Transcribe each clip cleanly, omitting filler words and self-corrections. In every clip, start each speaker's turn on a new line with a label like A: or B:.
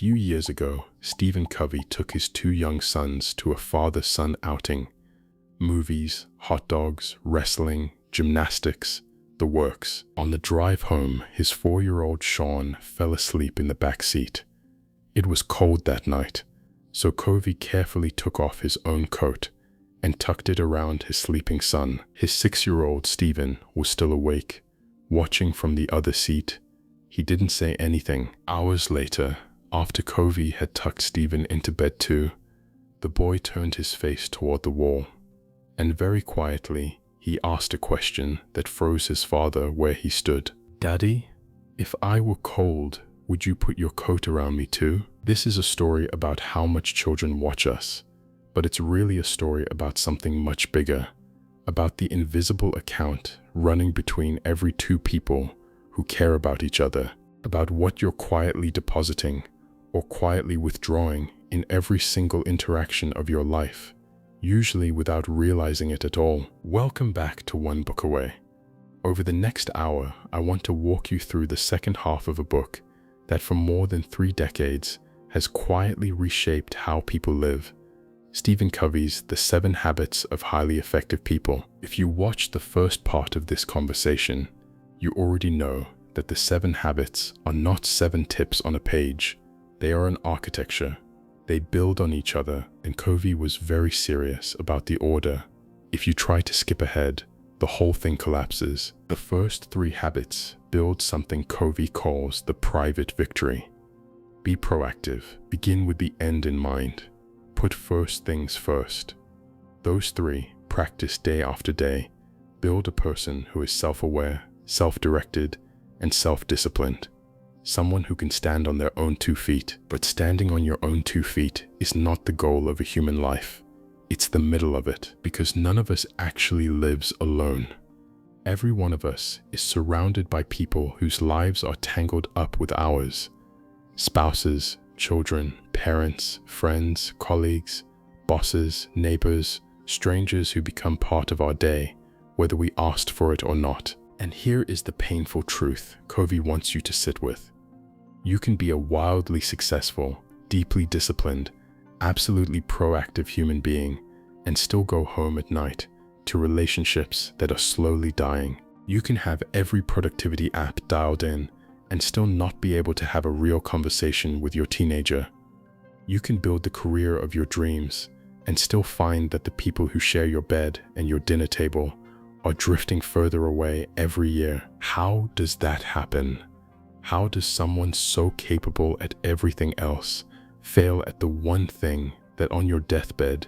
A: few years ago, Stephen Covey took his two young sons to a father-son outing. Movies, hot dogs, wrestling, gymnastics, the works. On the drive home, his 4-year-old Sean fell asleep in the back seat. It was cold that night, so Covey carefully took off his own coat and tucked it around his sleeping son. His 6-year-old Stephen was still awake, watching from the other seat. He didn't say anything. Hours later, after Covey had tucked Stephen into bed too, the boy turned his face toward the wall, and very quietly, he asked a question that froze his father where he stood. "Daddy, if I were cold, would you put your coat around me too?" This is a story about how much children watch us, but it's really a story about something much bigger, about the invisible account running between every two people who care about each other, about what you're quietly depositing or quietly withdrawing in every single interaction of your life, usually without realizing it at all. Welcome back to One Book Away. Over the next hour, I want to walk you through the second half of a book that for more than 3 decades has quietly reshaped how people live. Stephen Covey's The 7 Habits of Highly Effective People. If you watched the first part of this conversation, you already know that the 7 habits are not 7 tips on a page. They are an architecture. They build on each other, and Covey was very serious about the order. If you try to skip ahead, the whole thing collapses. The first 3 habits build something Covey calls the private victory. Be proactive. Begin with the end in mind. Put first things first. Those 3, practice day after day, build a person who is self-aware, self-directed, and self-disciplined. Someone who can stand on their own 2 feet. But standing on your own 2 feet is not the goal of a human life. It's the middle of it, because none of us actually lives alone. Every one of us is surrounded by people whose lives are tangled up with ours. Spouses, children, parents, friends, colleagues, bosses, neighbors, strangers who become part of our day, whether we asked for it or not. And here is the painful truth Covey wants you to sit with. You can be a wildly successful, deeply disciplined, absolutely proactive human being and still go home at night to relationships that are slowly dying. You can have every productivity app dialed in and still not be able to have a real conversation with your teenager. You can build the career of your dreams and still find that the people who share your bed and your dinner table are drifting further away every year. How does that happen? How does someone so capable at everything else fail at the one thing that on your deathbed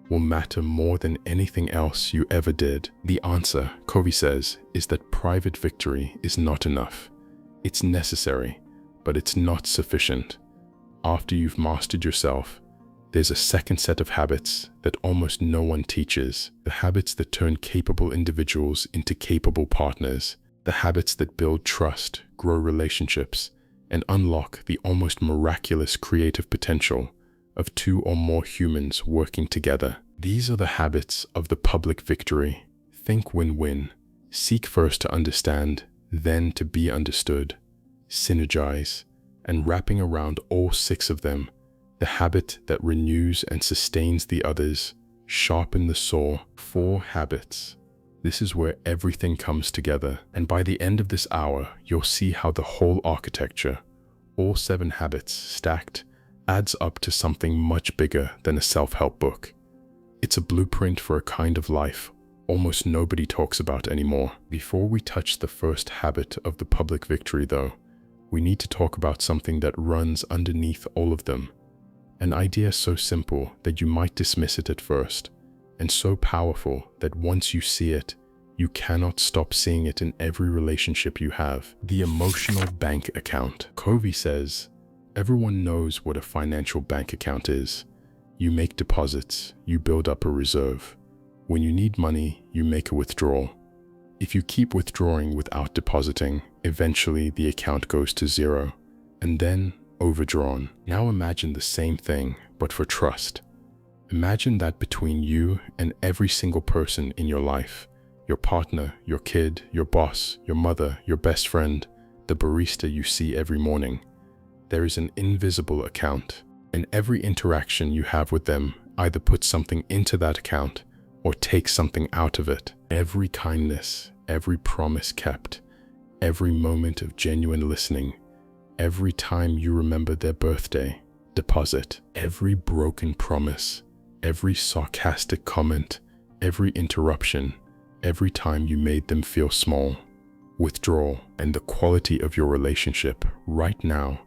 A: will matter more than anything else you ever did? The answer, Covey says, is that private victory is not enough. It's necessary, but it's not sufficient. After you've mastered yourself, there's a second set of habits that almost no one teaches. The habits that turn capable individuals into capable partners. The habits that build trust, grow relationships, and unlock the almost miraculous creative potential of 2 or more humans working together. These are the habits of the public victory. Think win-win. Seek first to understand, then to be understood. Synergize. And wrapping around all 6 of them, the habit that renews and sustains the others. Sharpen the saw. 4 habits. This is where everything comes together. And by the end of this hour, you'll see how the whole architecture, all 7 habits stacked, adds up to something much bigger than a self-help book. It's a blueprint for a kind of life almost nobody talks about anymore. Before we touch the first habit of the public victory though, we need to talk about something that runs underneath all of them. An idea so simple that you might dismiss it at first, and so powerful that once you see it, you cannot stop seeing it in every relationship you have. The emotional bank account. Covey says, everyone knows what a financial bank account is. You make deposits, you build up a reserve. When you need money, you make a withdrawal. If you keep withdrawing without depositing, eventually the account goes to 0, and then overdrawn. Now imagine the same thing, but for trust. Imagine that between you and every single person in your life, your partner, your kid, your boss, your mother, your best friend, the barista you see every morning, there is an invisible account, and every interaction you have with them either puts something into that account or takes something out of it. Every kindness, every promise kept, every moment of genuine listening, every time you remember their birthday, deposit. Every broken promise, every sarcastic comment, every interruption, every time you made them feel small, withdrawal. And the quality of your relationship right now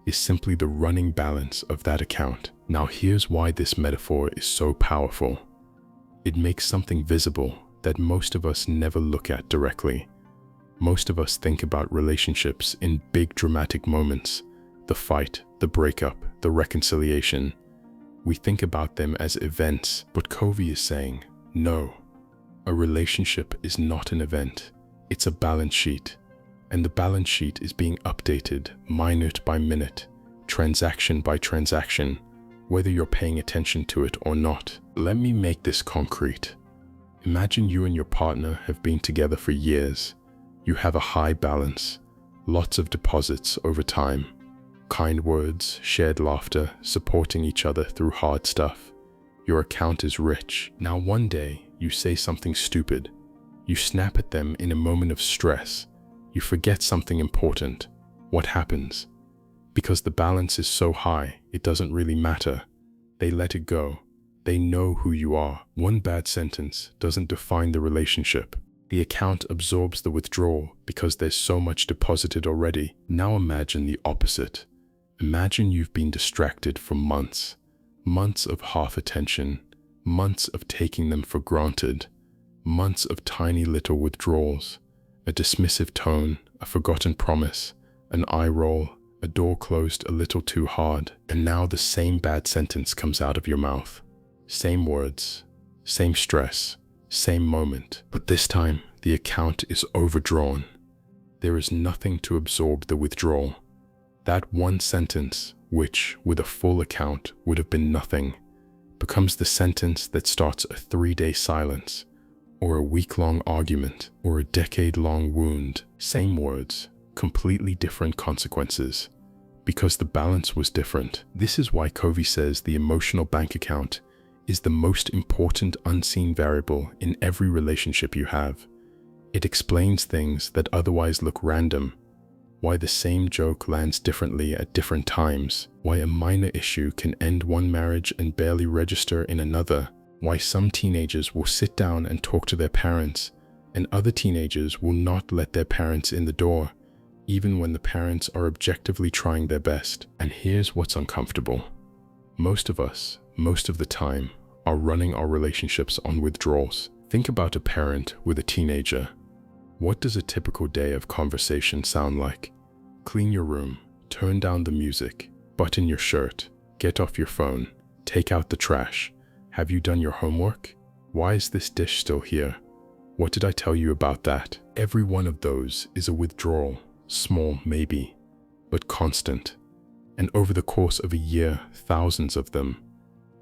A: is simply the running balance of that account. Now here's why this metaphor is so powerful. It makes something visible that most of us never look at directly. Most of us think about relationships in big dramatic moments, the fight, the breakup, the reconciliation. We think about them as events, but Covey is saying, no, a relationship is not an event, it's a balance sheet. And the balance sheet is being updated minute by minute, transaction by transaction, whether you're paying attention to it or not. Let me make this concrete. Imagine you and your partner have been together for years. You have a high balance, lots of deposits over time, kind words, shared laughter, supporting each other through hard stuff. Your account is rich. Now one day, you say something stupid. You snap at them in a moment of stress. You forget something important. What happens? Because the balance is so high, it doesn't really matter. They let it go. They know who you are. One bad sentence doesn't define the relationship. The account absorbs the withdrawal because there's so much deposited already. Now imagine the opposite. Imagine you've been distracted for months. Months of half attention. Months of taking them for granted. Months of tiny little withdrawals. A dismissive tone, a forgotten promise, an eye roll, a door closed a little too hard, and now the same bad sentence comes out of your mouth. Same words, same stress, same moment, but this time the account is overdrawn. There is nothing to absorb the withdrawal. That one sentence, which with a full account would have been nothing, becomes the sentence that starts a 3-day silence, or a week-long argument, or a decade-long wound. Same words, completely different consequences, because the balance was different. This is why Covey says the emotional bank account is the most important unseen variable in every relationship you have. It explains things that otherwise look random, why the same joke lands differently at different times, why a minor issue can end one marriage and barely register in another, why some teenagers will sit down and talk to their parents, and other teenagers will not let their parents in the door, even when the parents are objectively trying their best. And here's what's uncomfortable. Most of us, most of the time, are running our relationships on withdrawals. Think about a parent with a teenager. What does a typical day of conversation sound like? Clean your room, turn down the music, button your shirt, get off your phone, take out the trash. Have you done your homework? Why is this dish still here? What did I tell you about that? Every one of those is a withdrawal, small maybe, but constant. And over the course of a year, thousands of them.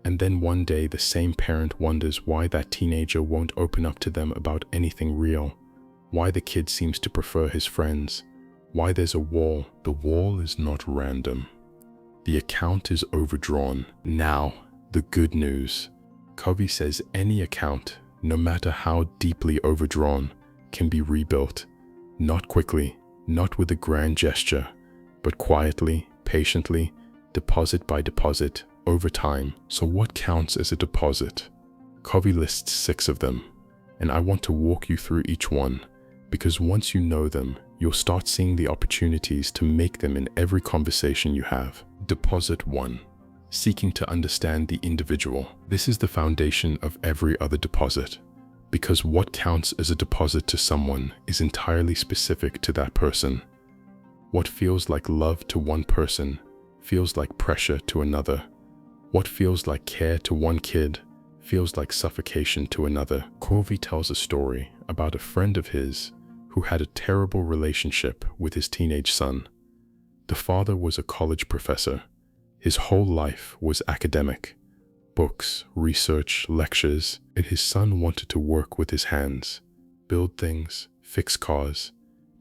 A: And then one day the same parent wonders why that teenager won't open up to them about anything real, why the kid seems to prefer his friends, why there's a wall. The wall is not random. The account is overdrawn. Now, the good news. Covey says any account, no matter how deeply overdrawn, can be rebuilt. Not quickly, not with a grand gesture, but quietly, patiently, deposit by deposit, over time. So what counts as a deposit? Covey lists 6 of them, and I want to walk you through each one, because once you know them, you'll start seeing the opportunities to make them in every conversation you have. Deposit 1. Seeking to understand the individual. This is the foundation of every other deposit, because what counts as a deposit to someone is entirely specific to that person. What feels like love to one person feels like pressure to another. What feels like care to one kid feels like suffocation to another. Covey tells a story about a friend of his who had a terrible relationship with his teenage son. The father was a college professor. His whole life was academic. Books, research, lectures, and his son wanted to work with his hands, build things, fix cars.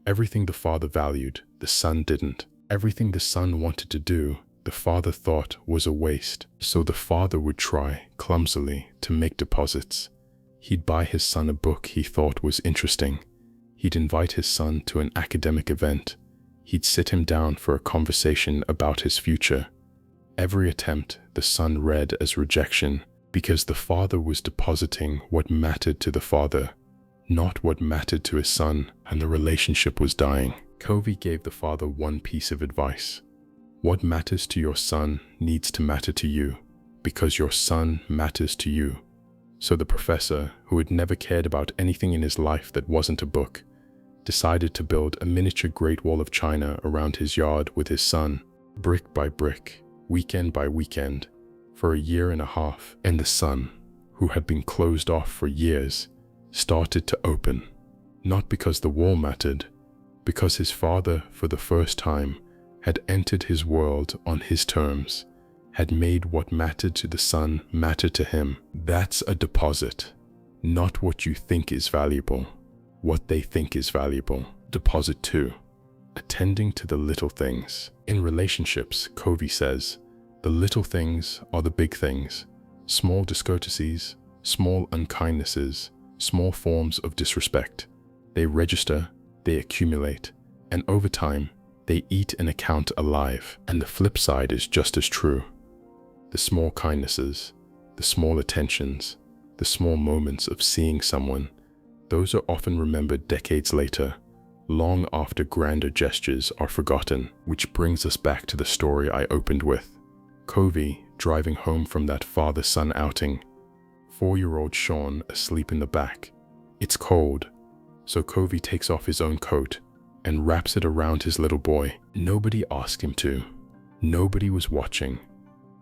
A: Everything the father valued, the son didn't. Everything the son wanted to do, the father thought was a waste. So the father would try, clumsily, to make deposits. He'd buy his son a book he thought was interesting. He'd invite his son to an academic event. He'd sit him down for a conversation about his future. Every attempt the son read as rejection, because the father was depositing what mattered to the father, not what mattered to his son, and the relationship was dying. Covey gave the father one piece of advice. What matters to your son needs to matter to you, because your son matters to you. So the professor, who had never cared about anything in his life that wasn't a book, decided to build a miniature Great Wall of China around his yard with his son, brick by brick, weekend by weekend, for a year and a half. And the son, who had been closed off for years, started to open. Not because the wall mattered, because his father, for the first time, had entered his world on his terms, had made what mattered to the son matter to him. That's a deposit, not what you think is valuable, what they think is valuable. Deposit 2, attending to the little things. In relationships, Covey says, the little things are the big things. Small discourtesies, small unkindnesses, small forms of disrespect. They register, they accumulate, and over time, they eat an account alive. And the flip side is just as true. The small kindnesses, the small attentions, the small moments of seeing someone, those are often remembered decades later, long after grander gestures are forgotten. Which brings us back to the story I opened with. Covey driving home from that father-son outing. 4-year-old Sean asleep in the back. It's cold, so Covey takes off his own coat and wraps it around his little boy. Nobody asked him to. Nobody was watching.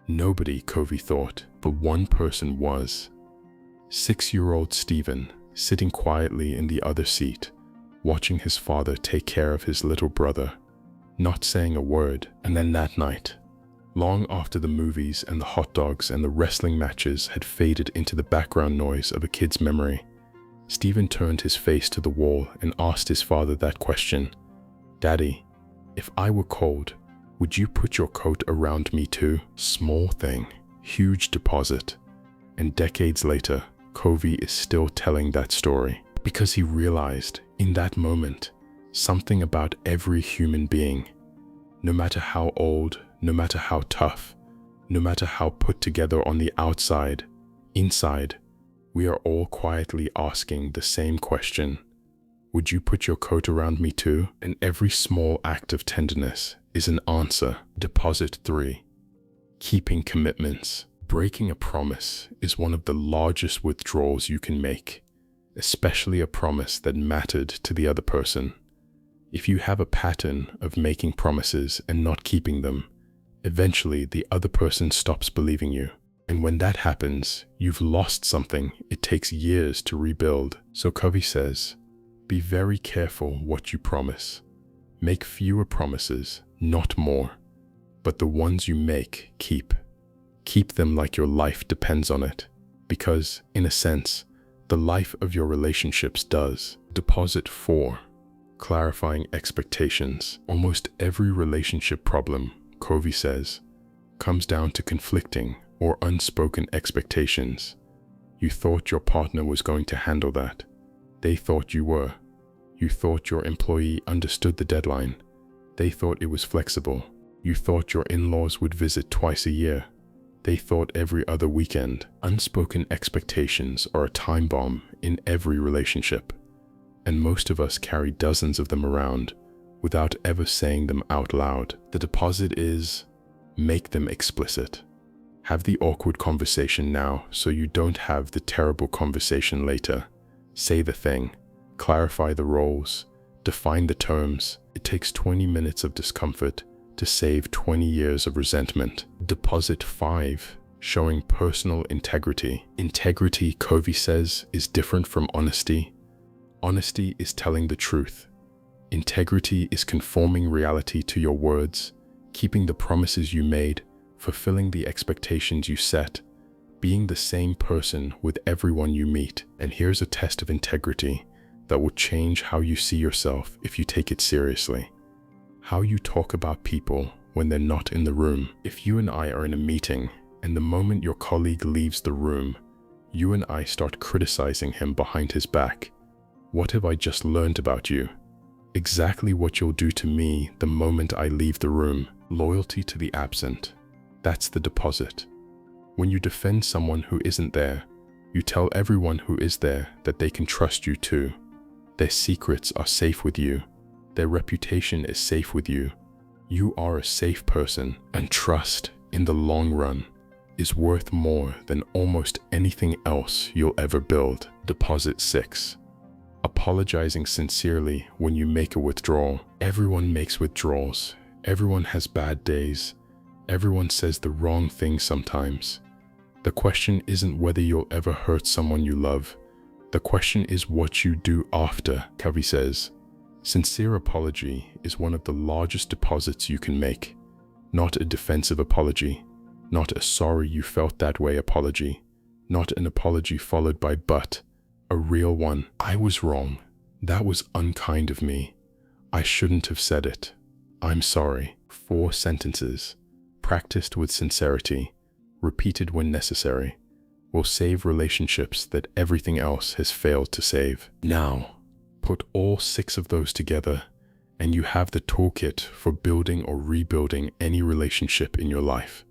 A: Nobody, Covey thought, but one person was. 6-year-old Stephen, sitting quietly in the other seat, watching his father take care of his little brother, not saying a word. And then that night, long after the movies and the hot dogs and the wrestling matches had faded into the background noise of a kid's memory, Stephen turned his face to the wall and asked his father that question. Daddy, if I were cold, would you put your coat around me too? Small thing, huge deposit. And decades later, Covey is still telling that story because he realized in that moment something about every human being. No matter how old, no matter how tough, no matter how put together on the outside, inside, we are all quietly asking the same question. Would you put your coat around me too? And every small act of tenderness is an answer. Deposit 3, keeping commitments. Breaking a promise is one of the largest withdrawals you can make, especially a promise that mattered to the other person. If you have a pattern of making promises and not keeping them, eventually the other person stops believing you. And when that happens, you've lost something it takes years to rebuild. So Covey says, be very careful what you promise. Make fewer promises, not more. But the ones you make, keep. Keep them like your life depends on it. Because, in a sense, the life of your relationships does. Deposit 4, clarifying expectations. Almost every relationship problem, Covey says, comes down to conflicting or unspoken expectations. You thought your partner was going to handle that. They thought you were. You thought your employee understood the deadline. They thought it was flexible. You thought your in-laws would visit twice a year. They thought every other weekend. Unspoken expectations are a time bomb in every relationship, and most of us carry dozens of them around without ever saying them out loud. The deposit is, make them explicit. Have the awkward conversation now so you don't have the terrible conversation later. Say the thing, clarify the roles, define the terms. It takes 20 minutes of discomfort to save 20 years of resentment. Deposit 5, showing personal integrity. Integrity, Covey says, is different from honesty. Honesty is telling the truth. Integrity is conforming reality to your words, keeping the promises you made, fulfilling the expectations you set, being the same person with everyone you meet. And here's a test of integrity that will change how you see yourself if you take it seriously. how you talk about people when they're not in the room. If you and I are in a meeting, and the moment your colleague leaves the room, you and I start criticizing him behind his back, what have I just learned about you? Exactly what you'll do to me the moment I leave the room. Loyalty to the absent. That's the deposit. When you defend someone who isn't there, you tell everyone who is there that they can trust you too. Their secrets are safe with you. Their reputation is safe with you. You are a safe person, and trust, in the long run, is worth more than almost anything else you'll ever build. Deposit 6. Apologizing sincerely when you make a withdrawal. Everyone makes withdrawals. Everyone has bad days. Everyone says the wrong thing sometimes. The question isn't whether you'll ever hurt someone you love. The question is what you do after. Covey says, sincere apology is one of the largest deposits you can make. Not a defensive apology. Not a sorry you felt that way apology. Not an apology followed by but. A real one. I was wrong. That was unkind of me. I shouldn't have said it. I'm sorry. 4 sentences, practiced with sincerity, repeated when necessary, will save relationships that everything else has failed to save. Now, put all 6 of those together, and you have the toolkit for building or rebuilding any relationship in your life.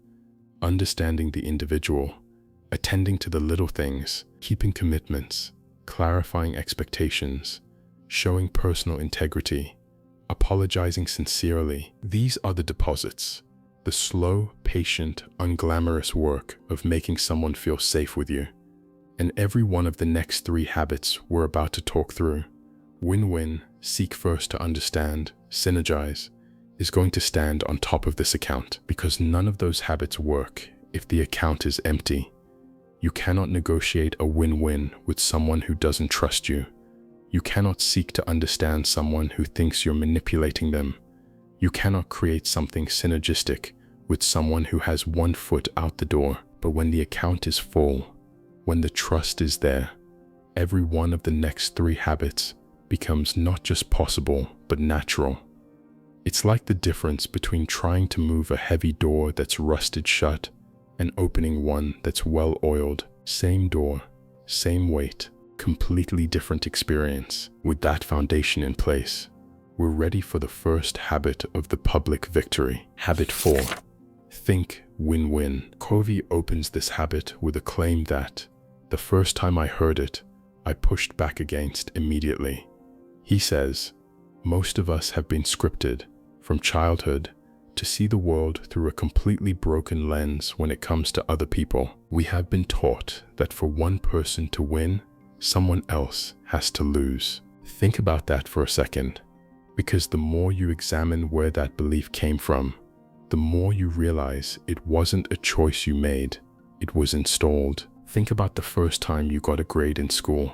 A: Understanding the individual, attending to the little things, keeping commitments, clarifying expectations, showing personal integrity, apologizing sincerely. These are the deposits, the slow, patient, unglamorous work of making someone feel safe with you. And every one of the next 3 habits we're about to talk through, win-win, seek first to understand, synergize, is going to stand on top of this account, because none of those habits work if the account is empty. You cannot negotiate a win-win with someone who doesn't trust you. You cannot seek to understand someone who thinks you're manipulating them. You cannot create something synergistic with someone who has 1 foot out the door. But when the account is full, when the trust is there, every one of the next 3 habits becomes not just possible, but natural. It's like the difference between trying to move a heavy door that's rusted shut and opening one that's well-oiled. Same door, same weight, completely different experience. With that foundation in place, we're ready for the first habit of the public victory. Habit 4. Think win-win. Covey opens this habit with a claim that, the first time I heard it, I pushed back against immediately. He says, most of us have been scripted, from childhood, to see the world through a completely broken lens when it comes to other people. We have been taught that for one person to win, someone else has to lose. Think about that for a second, because the more you examine where that belief came from, the more you realize it wasn't a choice you made, it was installed. Think about the first time you got a grade in school.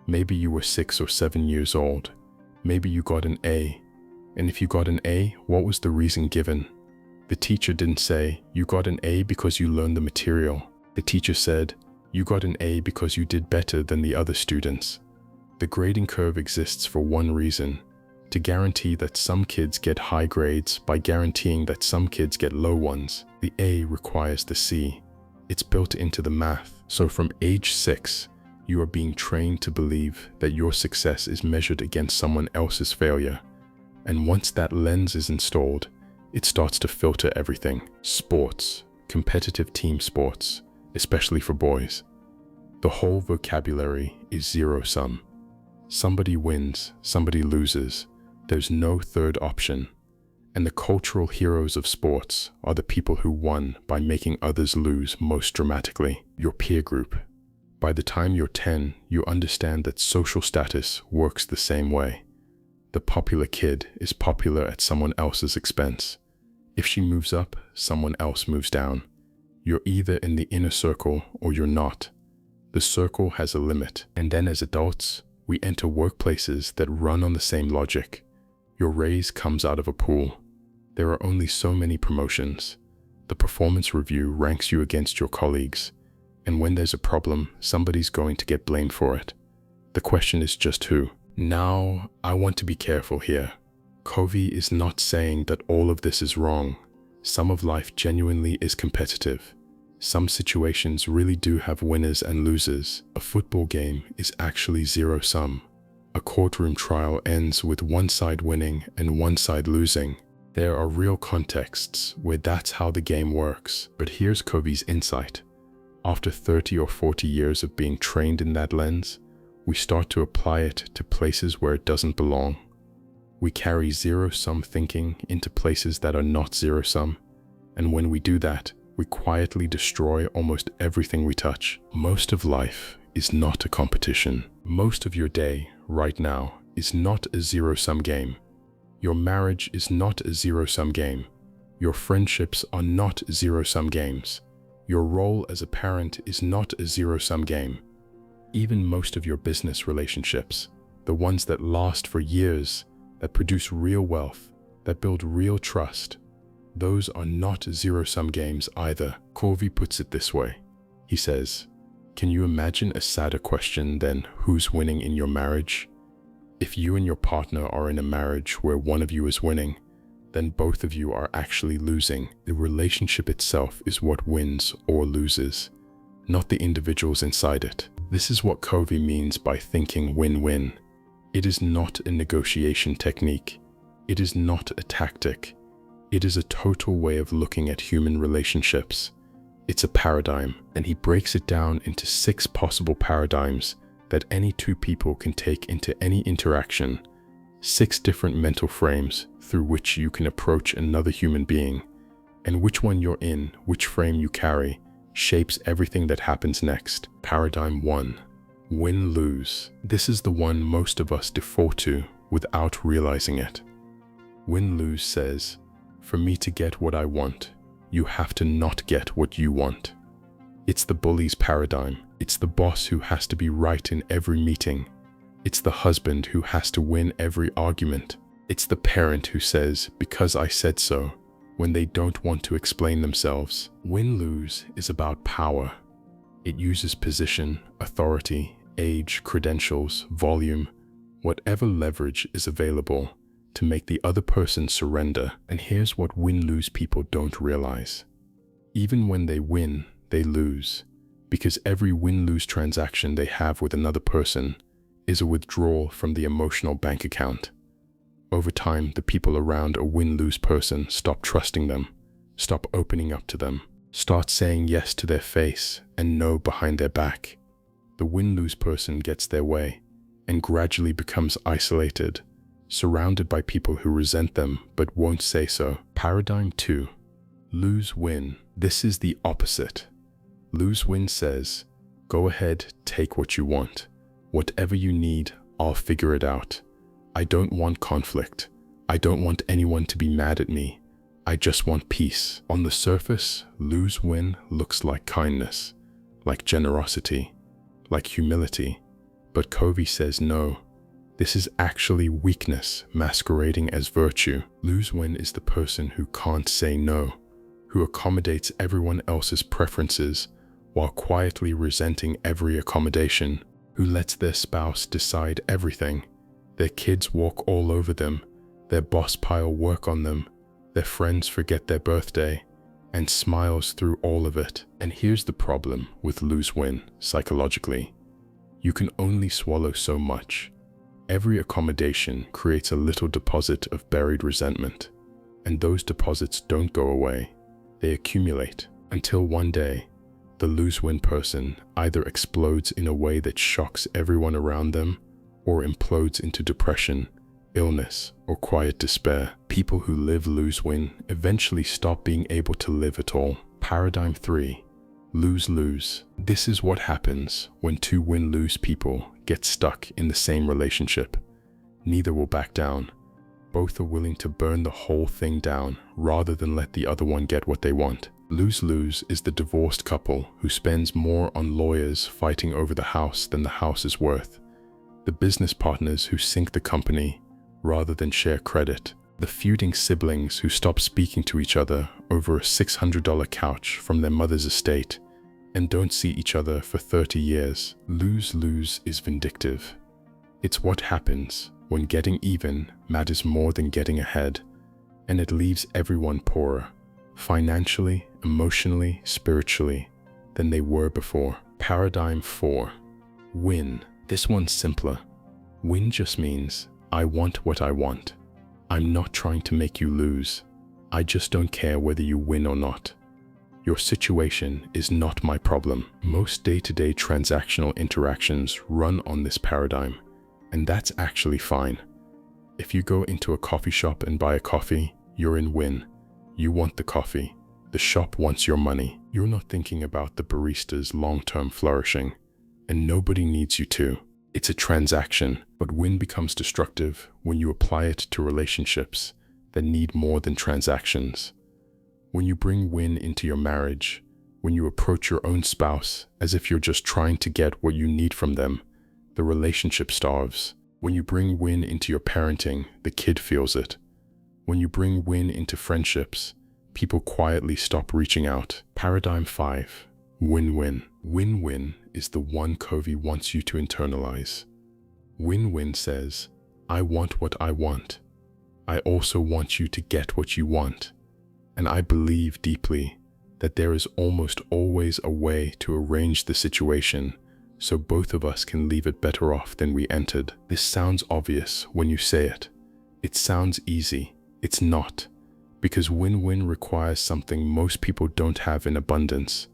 A: Maybe you were 6 or 7 years old. Maybe you got an A. And if you got an A, what was the reason given? The teacher didn't say, you got an A because you learned the material. The teacher said, you got an A because you did better than the other students. The grading curve exists for one reason, to guarantee that some kids get high grades by guaranteeing that some kids get low ones. The A requires the C. It's built into the math. So from age 6, you are being trained to believe that your success is measured against someone else's failure. And once that lens is installed, it starts to filter everything. Sports, competitive team sports, especially for boys. The whole vocabulary is zero-sum. Somebody wins, somebody loses. There's no third option. And the cultural heroes of sports are the people who won by making others lose most dramatically. Your peer group. By the time you're 10, you understand that social status works the same way. The popular kid is popular at someone else's expense. If she moves up, someone else moves down. You're either in the inner circle or you're not. The circle has a limit. And then as adults, we enter workplaces that run on the same logic. Your raise comes out of a pool. There are only so many promotions. The performance review ranks you against your colleagues. And when there's a problem, somebody's going to get blamed for it. The question is just who. Now, I want to be careful here. Covey is not saying that all of this is wrong. Some of life genuinely is competitive. Some situations really do have winners and losers. A football game is actually zero-sum. A courtroom trial ends with one side winning and one side losing. There are real contexts where that's how the game works. But here's Covey's insight. After 30 or 40 years of being trained in that lens, we start to apply it to places where it doesn't belong. We carry zero-sum thinking into places that are not zero-sum, and when we do that, we quietly destroy almost everything we touch. Most of life is not a competition. Most of your day, right now, is not a zero-sum game. Your marriage is not a zero-sum game. Your friendships are not zero-sum games. Your role as a parent is not a zero-sum game. Even most of your business relationships, the ones that last for years, that produce real wealth, that build real trust, those are not zero-sum games either. Covey puts it this way. He says, "Can you imagine a sadder question than who's winning in your marriage? If you and your partner are in a marriage where one of you is winning, then both of you are actually losing. The relationship itself is what wins or loses, not the individuals inside it." This is what Covey means by thinking win-win. It is not a negotiation technique. It is not a tactic. It is a total way of looking at human relationships. It's a paradigm, and he breaks it down into 6 possible paradigms that any two people can take into any interaction. 6 different mental frames through which you can approach another human being, and which one you're in, which frame you carry, shapes everything that happens next. Paradigm 1. Win-lose. This is the one most of us default to without realizing it. Win-lose says, for me to get what I want, you have to not get what you want. It's the bully's paradigm. It's the boss who has to be right in every meeting. It's the husband who has to win every argument. It's the parent who says, "Because I said so," when they don't want to explain themselves. Win-lose is about power. It uses position, authority, age, credentials, volume, whatever leverage is available to make the other person surrender. And here's what win-lose people don't realize. Even when they win, they lose, because every win-lose transaction they have with another person is a withdrawal from the emotional bank account. Over time, the people around a win-lose person stop trusting them, stop opening up to them, start saying yes to their face and no behind their back. The win-lose person gets their way and gradually becomes isolated, surrounded by people who resent them but won't say so. Paradigm 2. Lose-win. This is the opposite. Lose-win says, go ahead, take what you want. Whatever you need, I'll figure it out. I don't want conflict. I don't want anyone to be mad at me. I just want peace. On the surface, lose-win looks like kindness, like generosity, like humility. But Covey says no. This is actually weakness masquerading as virtue. Lose-win is the person who can't say no, who accommodates everyone else's preferences while quietly resenting every accommodation, who lets their spouse decide everything. Their kids walk all over them, their boss pile work on them, their friends forget their birthday, and smiles through all of it. And here's the problem with lose-win psychologically. You can only swallow so much. Every accommodation creates a little deposit of buried resentment, and those deposits don't go away. They accumulate until one day, the lose-win person either explodes in a way that shocks everyone around them or implodes into depression, illness, or quiet despair. People who live lose-win eventually stop being able to live at all. Paradigm 3. Lose-lose. This is what happens when two win-lose people get stuck in the same relationship. Neither will back down. Both are willing to burn the whole thing down rather than let the other one get what they want. Lose-lose is the divorced couple who spends more on lawyers fighting over the house than the house is worth. The business partners who sink the company rather than share credit. The feuding siblings who stop speaking to each other over a $600 couch from their mother's estate and don't see each other for 30 years. Lose-lose is vindictive. It's what happens when getting even matters more than getting ahead, and it leaves everyone poorer, financially, emotionally, spiritually, than they were before. Paradigm 4. Win. This one's simpler. Win just means, I want what I want. I'm not trying to make you lose. I just don't care whether you win or not. Your situation is not my problem. Most day-to-day transactional interactions run on this paradigm, and that's actually fine. If you go into a coffee shop and buy a coffee, you're in win. You want the coffee. The shop wants your money. You're not thinking about the barista's long-term flourishing, and nobody needs you to. It's a transaction, but win becomes destructive when you apply it to relationships that need more than transactions. When you bring win into your marriage, when you approach your own spouse as if you're just trying to get what you need from them, the relationship starves. When you bring win into your parenting, the kid feels it. When you bring win into friendships, people quietly stop reaching out. Paradigm 5. Win-win. Win-win is the one Covey wants you to internalize. Win-win says, I want what I want. I also want you to get what you want. And I believe deeply that there is almost always a way to arrange the situation so both of us can leave it better off than we entered. This sounds obvious when you say it. It sounds easy. It's not, because win-win requires something most people don't have in abundance,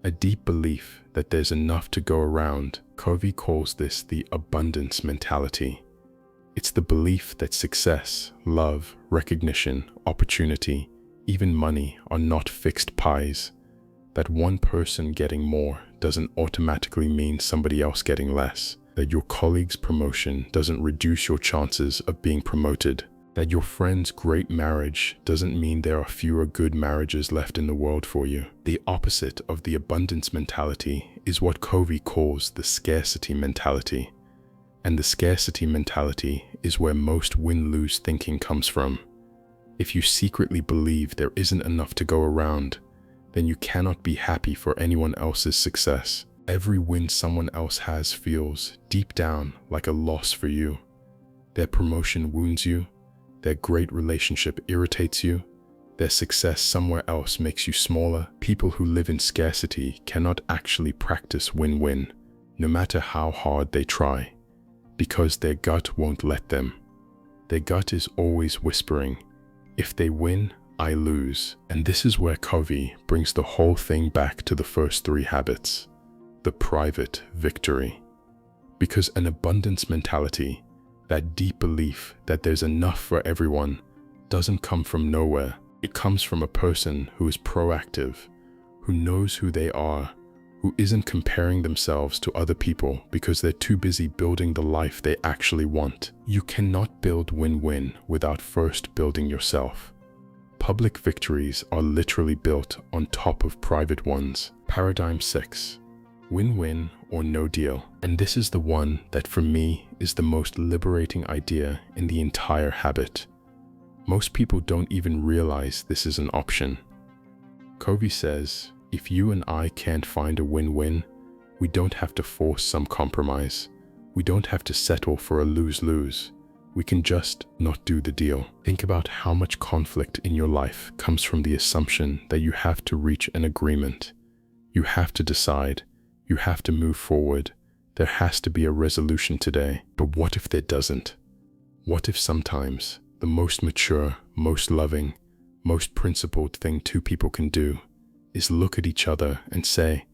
A: a deep belief that there's enough to go around. Covey calls this the abundance mentality. It's the belief that success, love, recognition, opportunity, even money are not fixed pies, that one person getting more doesn't automatically mean somebody else getting less, that your colleague's promotion doesn't reduce your chances of being promoted, that your friend's great marriage doesn't mean there are fewer good marriages left in the world for you. The opposite of the abundance mentality is what Covey calls the scarcity mentality. And the scarcity mentality is where most win-lose thinking comes from. If you secretly believe there isn't enough to go around, then you cannot be happy for anyone else's success. Every win someone else has feels, deep down, like a loss for you. Their promotion wounds you, their great relationship irritates you, their success somewhere else makes you smaller. People who live in scarcity cannot actually practice win-win, no matter how hard they try, because their gut won't let them. Their gut is always whispering, if they win, I lose. And this is where Covey brings the whole thing back to the first 3 habits, the private victory. Because an abundance mentality, that deep belief that there's enough for everyone, doesn't come from nowhere. It comes from a person who is proactive, who knows who they are, who isn't comparing themselves to other people because they're too busy building the life they actually want. You cannot build win-win without first building yourself. Public victories are literally built on top of private ones. Paradigm 6. Win-win or no deal. And this is the one that for me is the most liberating idea in the entire habit. Most people don't even realize this is an option. Covey says, if you and I can't find a win-win, we don't have to force some compromise. We don't have to settle for a lose-lose. We can just not do the deal. Think about how much conflict in your life comes from the assumption that you have to reach an agreement. You have to decide. You have to move forward. There has to be a resolution today. But what if there doesn't? What if sometimes the most mature, most loving, most principled thing two people can do is look at each other and say,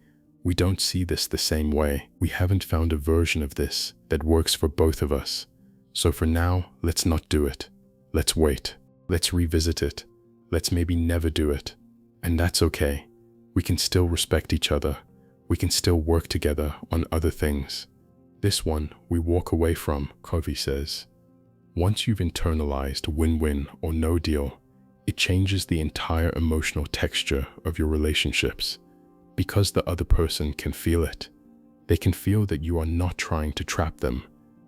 A: we don't see this the same way. We haven't found a version of this that works for both of us. So for now, let's not do it. Let's wait. Let's revisit it. Let's maybe never do it. And that's okay. We can still respect each other. We can still work together on other things. This one we walk away from, Covey says. Once you've internalized win-win or no deal, it changes the entire emotional texture of your relationships. Because the other person can feel it. They can feel that you are not trying to trap them.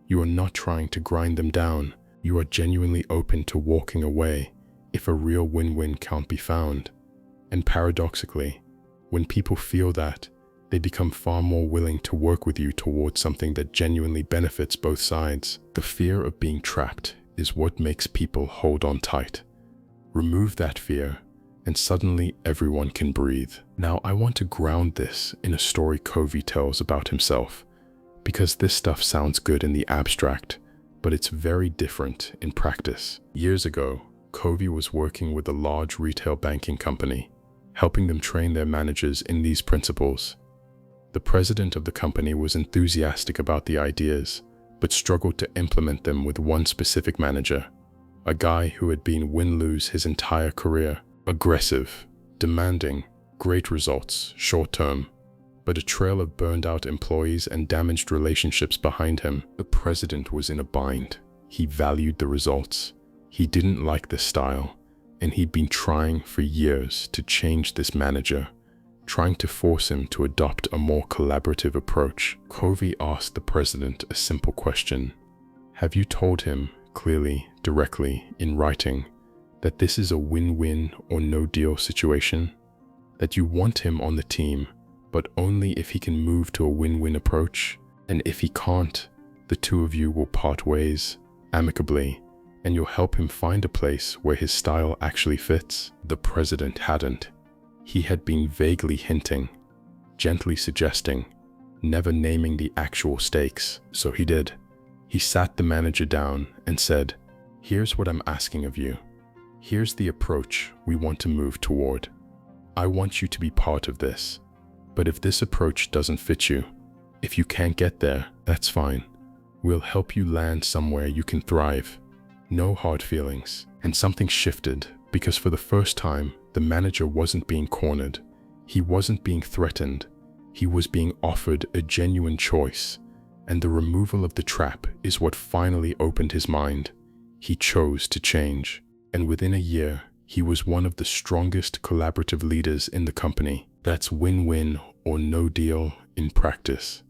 A: You are not trying to grind them down. You are genuinely open to walking away if a real win-win can't be found. And paradoxically, when people feel that, They become far more willing to work with you towards something that genuinely benefits both sides. The fear of being trapped is what makes people hold on tight. Remove that fear, and suddenly everyone can breathe. Now, I want to ground this in a story Covey tells about himself, because this stuff sounds good in the abstract, but it's very different in practice. Years ago, Covey was working with a large retail banking company, helping them train their managers in these principles. The president of the company was enthusiastic about the ideas, but struggled to implement them with one specific manager, a guy who had been win-lose his entire career. Aggressive, demanding, great results, short-term, but a trail of burned-out employees and damaged relationships behind him. The president was in a bind. He valued the results. He didn't like the style, and he'd been trying for years to change this manager, trying to force him to adopt a more collaborative approach. Covey asked the president a simple question. Have you told him clearly, directly, in writing, that this is a win-win or no-deal situation? That you want him on the team, but only if he can move to a win-win approach? And if he can't, the two of you will part ways, amicably, and you'll help him find a place where his style actually fits? The president hadn't. He had been vaguely hinting, gently suggesting, never naming the actual stakes. So he did. He sat the manager down and said, "Here's what I'm asking of you. Here's the approach we want to move toward. I want you to be part of this. But if this approach doesn't fit you, if you can't get there, that's fine. We'll help you land somewhere you can thrive. No hard feelings." And something shifted, because for the first time, the manager wasn't being cornered. He wasn't being threatened. He was being offered a genuine choice. And the removal of the trap is what finally opened his mind. He chose to change. And within a year, he was one of the strongest collaborative leaders in the company. That's win-win or no deal in practice.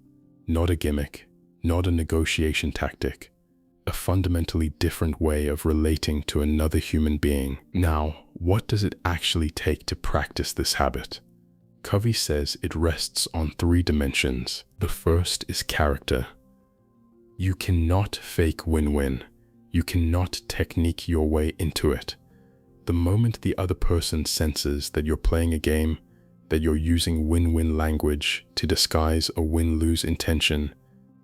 A: Not a gimmick, not a negotiation tactic. A fundamentally different way of relating to another human being. Now, what does it actually take to practice this habit? Covey says it rests on 3 dimensions. The first is character. You cannot fake win-win. You cannot technique your way into it. The moment the other person senses that you're playing a game, that you're using win-win language to disguise a win-lose intention,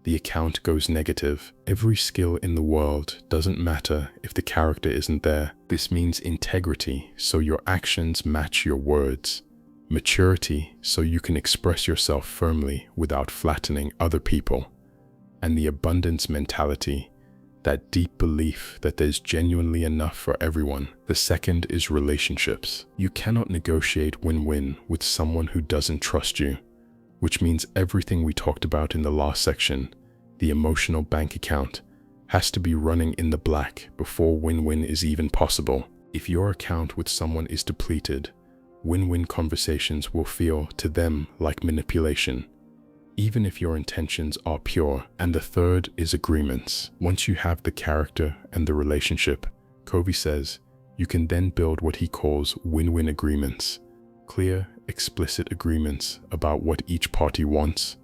A: the account goes negative. Every skill in the world doesn't matter if the character isn't there. This means integrity, so your actions match your words. Maturity, so you can express yourself firmly without flattening other people. And the abundance mentality, that deep belief that there's genuinely enough for everyone. The second is relationships. You cannot negotiate win-win with someone who doesn't trust you, which means everything we talked about in the last section, the emotional bank account, has to be running in the black before win-win is even possible. If your account with someone is depleted, win-win conversations will feel to them like manipulation, even if your intentions are pure. And the third is agreements. Once you have the character and the relationship, Covey says, you can then build what he calls win-win agreements. Clear, explicit agreements about what each party wants,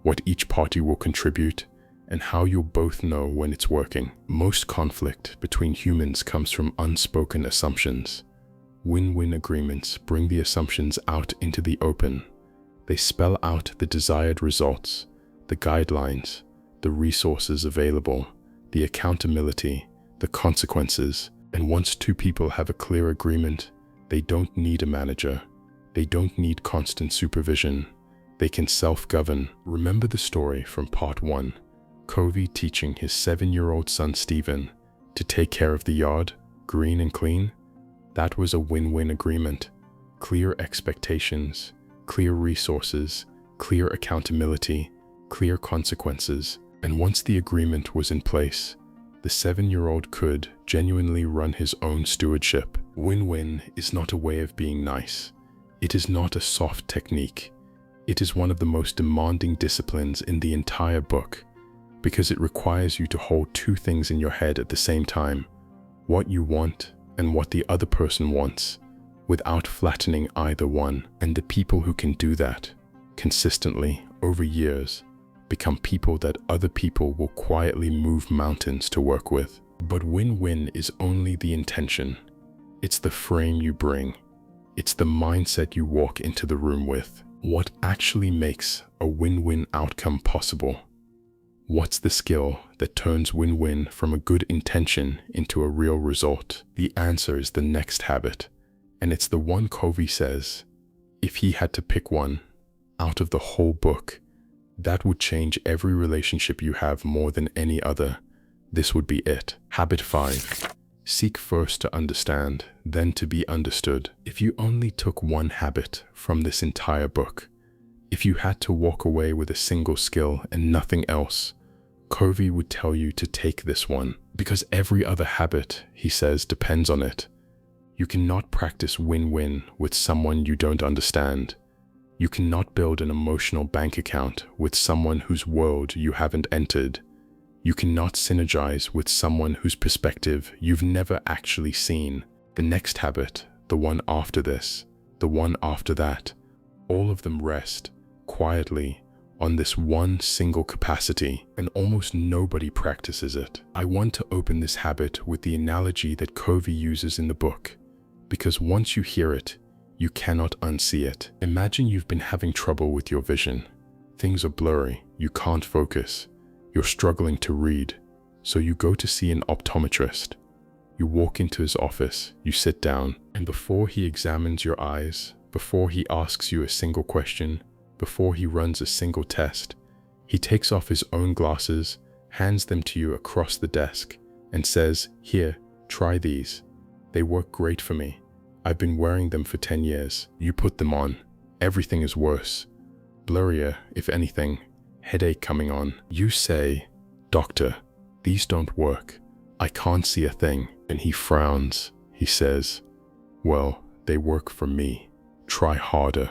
A: what each party will contribute, and how you'll both know when it's working. Most conflict between humans comes from unspoken assumptions. Win-win agreements bring the assumptions out into the open. They spell out the desired results, the guidelines, the resources available, the accountability, the consequences. And once 2 people have a clear agreement, they don't need a manager. They don't need constant supervision. They can self-govern. Remember the story from part 1, Covey teaching his 7-year-old son Stephen to take care of the yard, green and clean? That was a win-win agreement. Clear expectations, clear resources, clear accountability, clear consequences. And once the agreement was in place, the 7-year-old could genuinely run his own stewardship. Win-win is not a way of being nice. It is not a soft technique. It is one of the most demanding disciplines in the entire book, because it requires you to hold 2 things in your head at the same time, what you want and what the other person wants, without flattening either one. And the people who can do that, consistently, over years, become people that other people will quietly move mountains to work with. But win-win is only the intention. It's the frame you bring. It's the mindset you walk into the room with. What actually makes a win-win outcome possible? What's the skill that turns win-win from a good intention into a real result? The answer is the next habit, and it's the one Covey says, if he had to pick one out of the whole book, that would change every relationship you have more than any other. This would be it. Habit 5. Seek first to understand, then to be understood. If you only took one habit from this entire book, if you had to walk away with a single skill and nothing else, Covey would tell you to take this one, because every other habit, he says, depends on it. You cannot practice win-win with someone you don't understand. You cannot build an emotional bank account with someone whose world you haven't entered. You cannot synergize with someone whose perspective you've never actually seen. The next habit, the one after this, the one after that, all of them rest quietly on this one single capacity, and almost nobody practices it. I want to open this habit with the analogy that Covey uses in the book, because once you hear it, you cannot unsee it. Imagine you've been having trouble with your vision. Things are blurry, you can't focus, you're struggling to read, so you go to see an optometrist. You walk into his office, you sit down, and before he examines your eyes, before he asks you a single question, before he runs a single test, he takes off his own glasses, hands them to you across the desk, and says, "Here, try these. They work great for me. I've been wearing them for 10 years. You put them on. Everything is worse. Blurrier, if anything. Headache coming on." You say, "Doctor, these don't work. I can't see a thing." And he frowns. He says, "Well, they work for me. Try harder.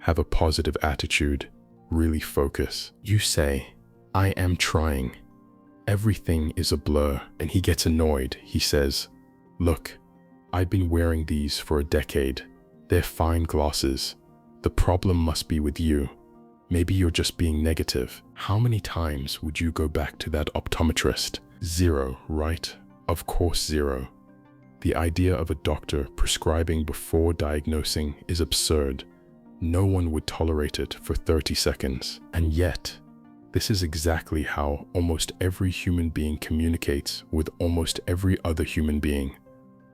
A: Have a positive attitude. Really focus." You say, "I am trying. Everything is a blur." And he gets annoyed. He says, "Look, I've been wearing these for a decade. They're fine glasses. The problem must be with you. Maybe you're just being negative." How many times would you go back to that optometrist? 0, right? Of course 0. The idea of a doctor prescribing before diagnosing is absurd. No one would tolerate it for 30 seconds. And yet, this is exactly how almost every human being communicates with almost every other human being.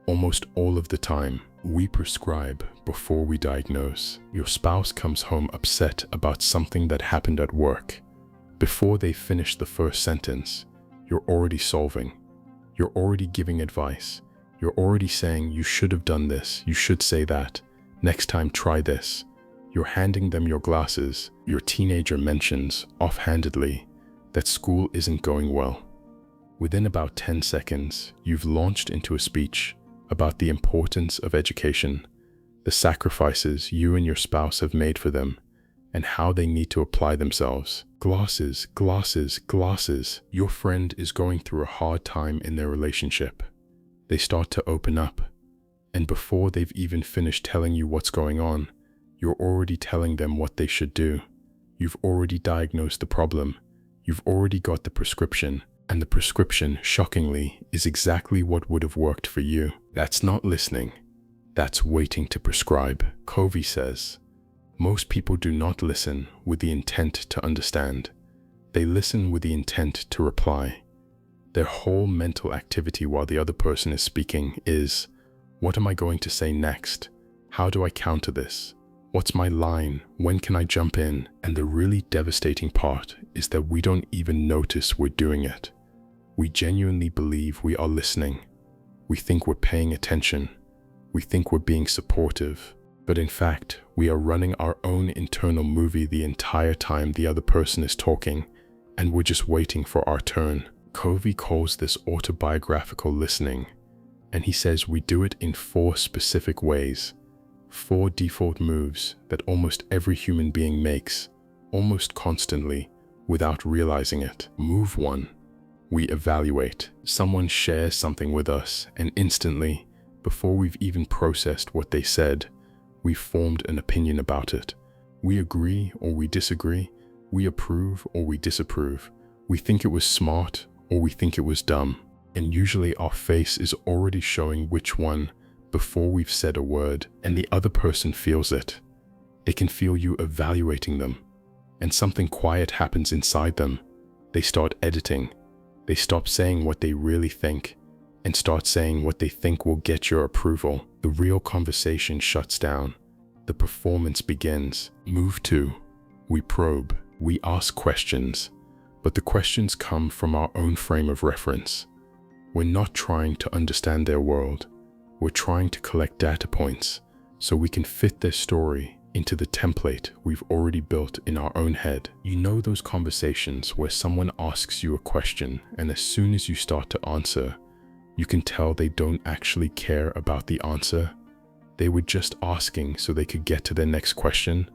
A: Almost all of the time, we prescribe before we diagnose. Your spouse comes home upset about something that happened at work. Before they finish the first sentence, you're already solving. You're already giving advice. You're already saying, "You should have done this. You should say that. Next time, try this." You're handing them your glasses. Your teenager mentions, offhandedly, that school isn't going well. Within about 10 seconds, you've launched into a speech about the importance of education, the sacrifices you and your spouse have made for them, and how they need to apply themselves. Glasses, glasses, glasses. Your friend is going through a hard time in their relationship. They start to open up, and before they've even finished telling you what's going on, you're already telling them what they should do. You've already diagnosed the problem. You've already got the prescription. And the prescription, shockingly, is exactly what would have worked for you. That's not listening. That's waiting to prescribe. Covey says, most people do not listen with the intent to understand. They listen with the intent to reply. Their whole mental activity while the other person is speaking is, what am I going to say next? How do I counter this? What's my line? When can I jump in? And the really devastating part is that we don't even notice we're doing it. We genuinely believe we are listening. We think we're paying attention. We think we're being supportive. But in fact, we are running our own internal movie the entire time the other person is talking, and we're just waiting for our turn. Covey calls this autobiographical listening, and he says we do it in 4 specific ways. 4 default moves that almost every human being makes, almost constantly, without realizing it. Move 1. We evaluate. Someone shares something with us, and instantly, before we've even processed what they said, we've formed an opinion about it. We agree or we disagree. We approve or we disapprove. We think it was smart or we think it was dumb. And usually our face is already showing which one before we've said a word, and the other person feels it. They can feel you evaluating them, and something quiet happens inside them. They start editing. They stop saying what they really think and start saying what they think will get your approval. The real conversation shuts down. The performance begins. Move 2. We probe. We ask questions, but the questions come from our own frame of reference. We're not trying to understand their world. We're trying to collect data points so we can fit their story into the template we've already built in our own head. You know those conversations where someone asks you a question, and as soon as you start to answer, you can tell they don't actually care about the answer. They were just asking so they could get to their next question.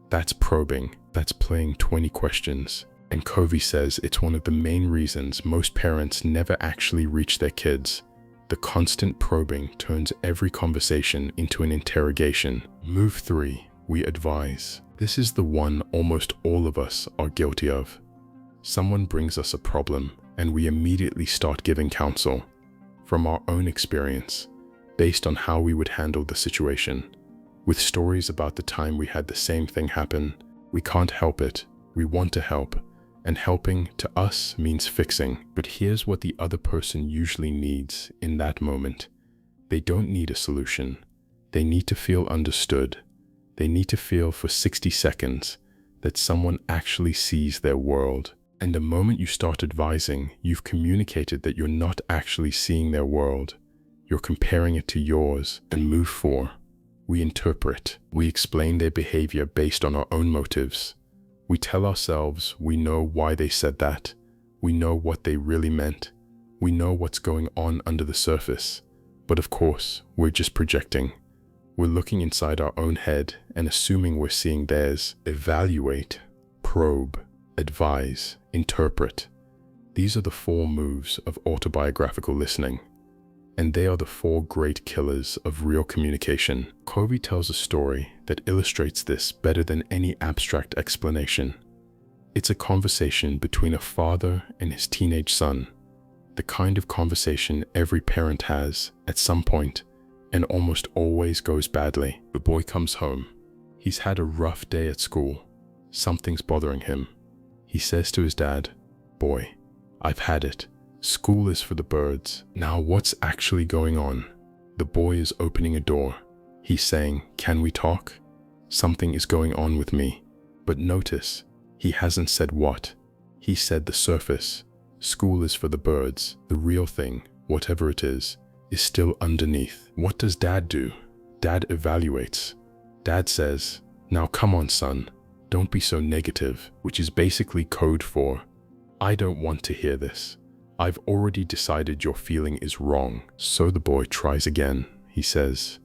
A: That's probing. That's playing 20 questions. And Covey says it's one of the main reasons most parents never actually reach their kids. The constant probing turns every conversation into an interrogation. Move 3. We advise. This is the one almost all of us are guilty of. Someone brings us a problem, and we immediately start giving counsel from our own experience, based on how we would handle the situation. With stories about the time we had the same thing happen, we can't help it, we want to help, and helping to us means fixing. But here's what the other person usually needs in that moment. They don't need a solution. They need to feel understood. They need to feel for 60 seconds that someone actually sees their world. And the moment you start advising, you've communicated that you're not actually seeing their world. You're comparing it to yours. And move 4. We interpret. We explain their behavior based on our own motives. We tell ourselves we know why they said that. We know what they really meant. We know what's going on under the surface. But of course, we're just projecting. We're looking inside our own head and assuming we're seeing theirs. Evaluate, probe, advise, interpret. These are the 4 moves of autobiographical listening. And they are the 4 great killers of real communication. Covey tells a story that illustrates this better than any abstract explanation. It's a conversation between a father and his teenage son, the kind of conversation every parent has at some point and almost always goes badly. The boy comes home. He's had a rough day at school. Something's bothering him. He says to his dad, "Boy, I've had it. School is for the birds. Now what's actually going on?" The boy is opening a door. He's saying, "Can we talk? Something is going on with me." But notice, he hasn't said what. He said the surface. School is for the birds. The real thing, whatever it is still underneath. What does dad do? Dad evaluates. Dad says, "Now come on, son. Don't be so negative," which is basically code for, "I don't want to hear this. I've already decided your feeling is wrong." So the boy tries again. He says,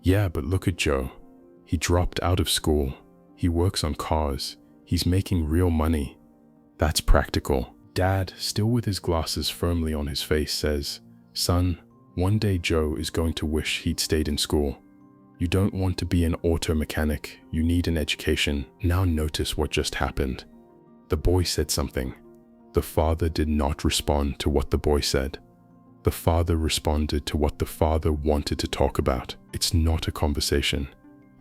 A: "Yeah, but look at Joe. He dropped out of school. He works on cars. He's making real money. That's practical." Dad, still with his glasses firmly on his face, says, "Son, one day Joe is going to wish he'd stayed in school. You don't want to be an auto mechanic. You need an education." Now notice what just happened. The boy said something. The father did not respond to what the boy said. The father responded to what the father wanted to talk about. It's not a conversation.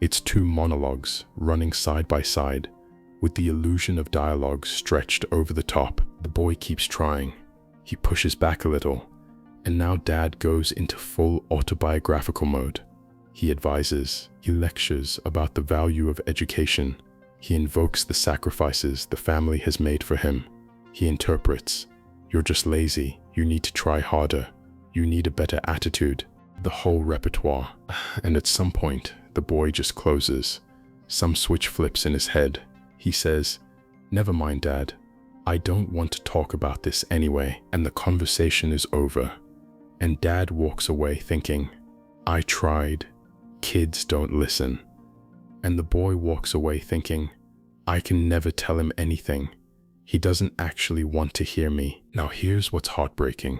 A: It's 2 monologues running side by side, with the illusion of dialogue stretched over the top. The boy keeps trying. He pushes back a little, and now dad goes into full autobiographical mode. He advises. He lectures about the value of education. He invokes the sacrifices the family has made for him. He interprets. "You're just lazy. You need to try harder. You need a better attitude." The whole repertoire. And at some point, the boy just closes. Some switch flips in his head. He says, "Never mind, Dad. I don't want to talk about this anyway." And the conversation is over. And Dad walks away thinking, "I tried. Kids don't listen." And the boy walks away thinking, "I can never tell him anything. He doesn't actually want to hear me." Now here's what's heartbreaking.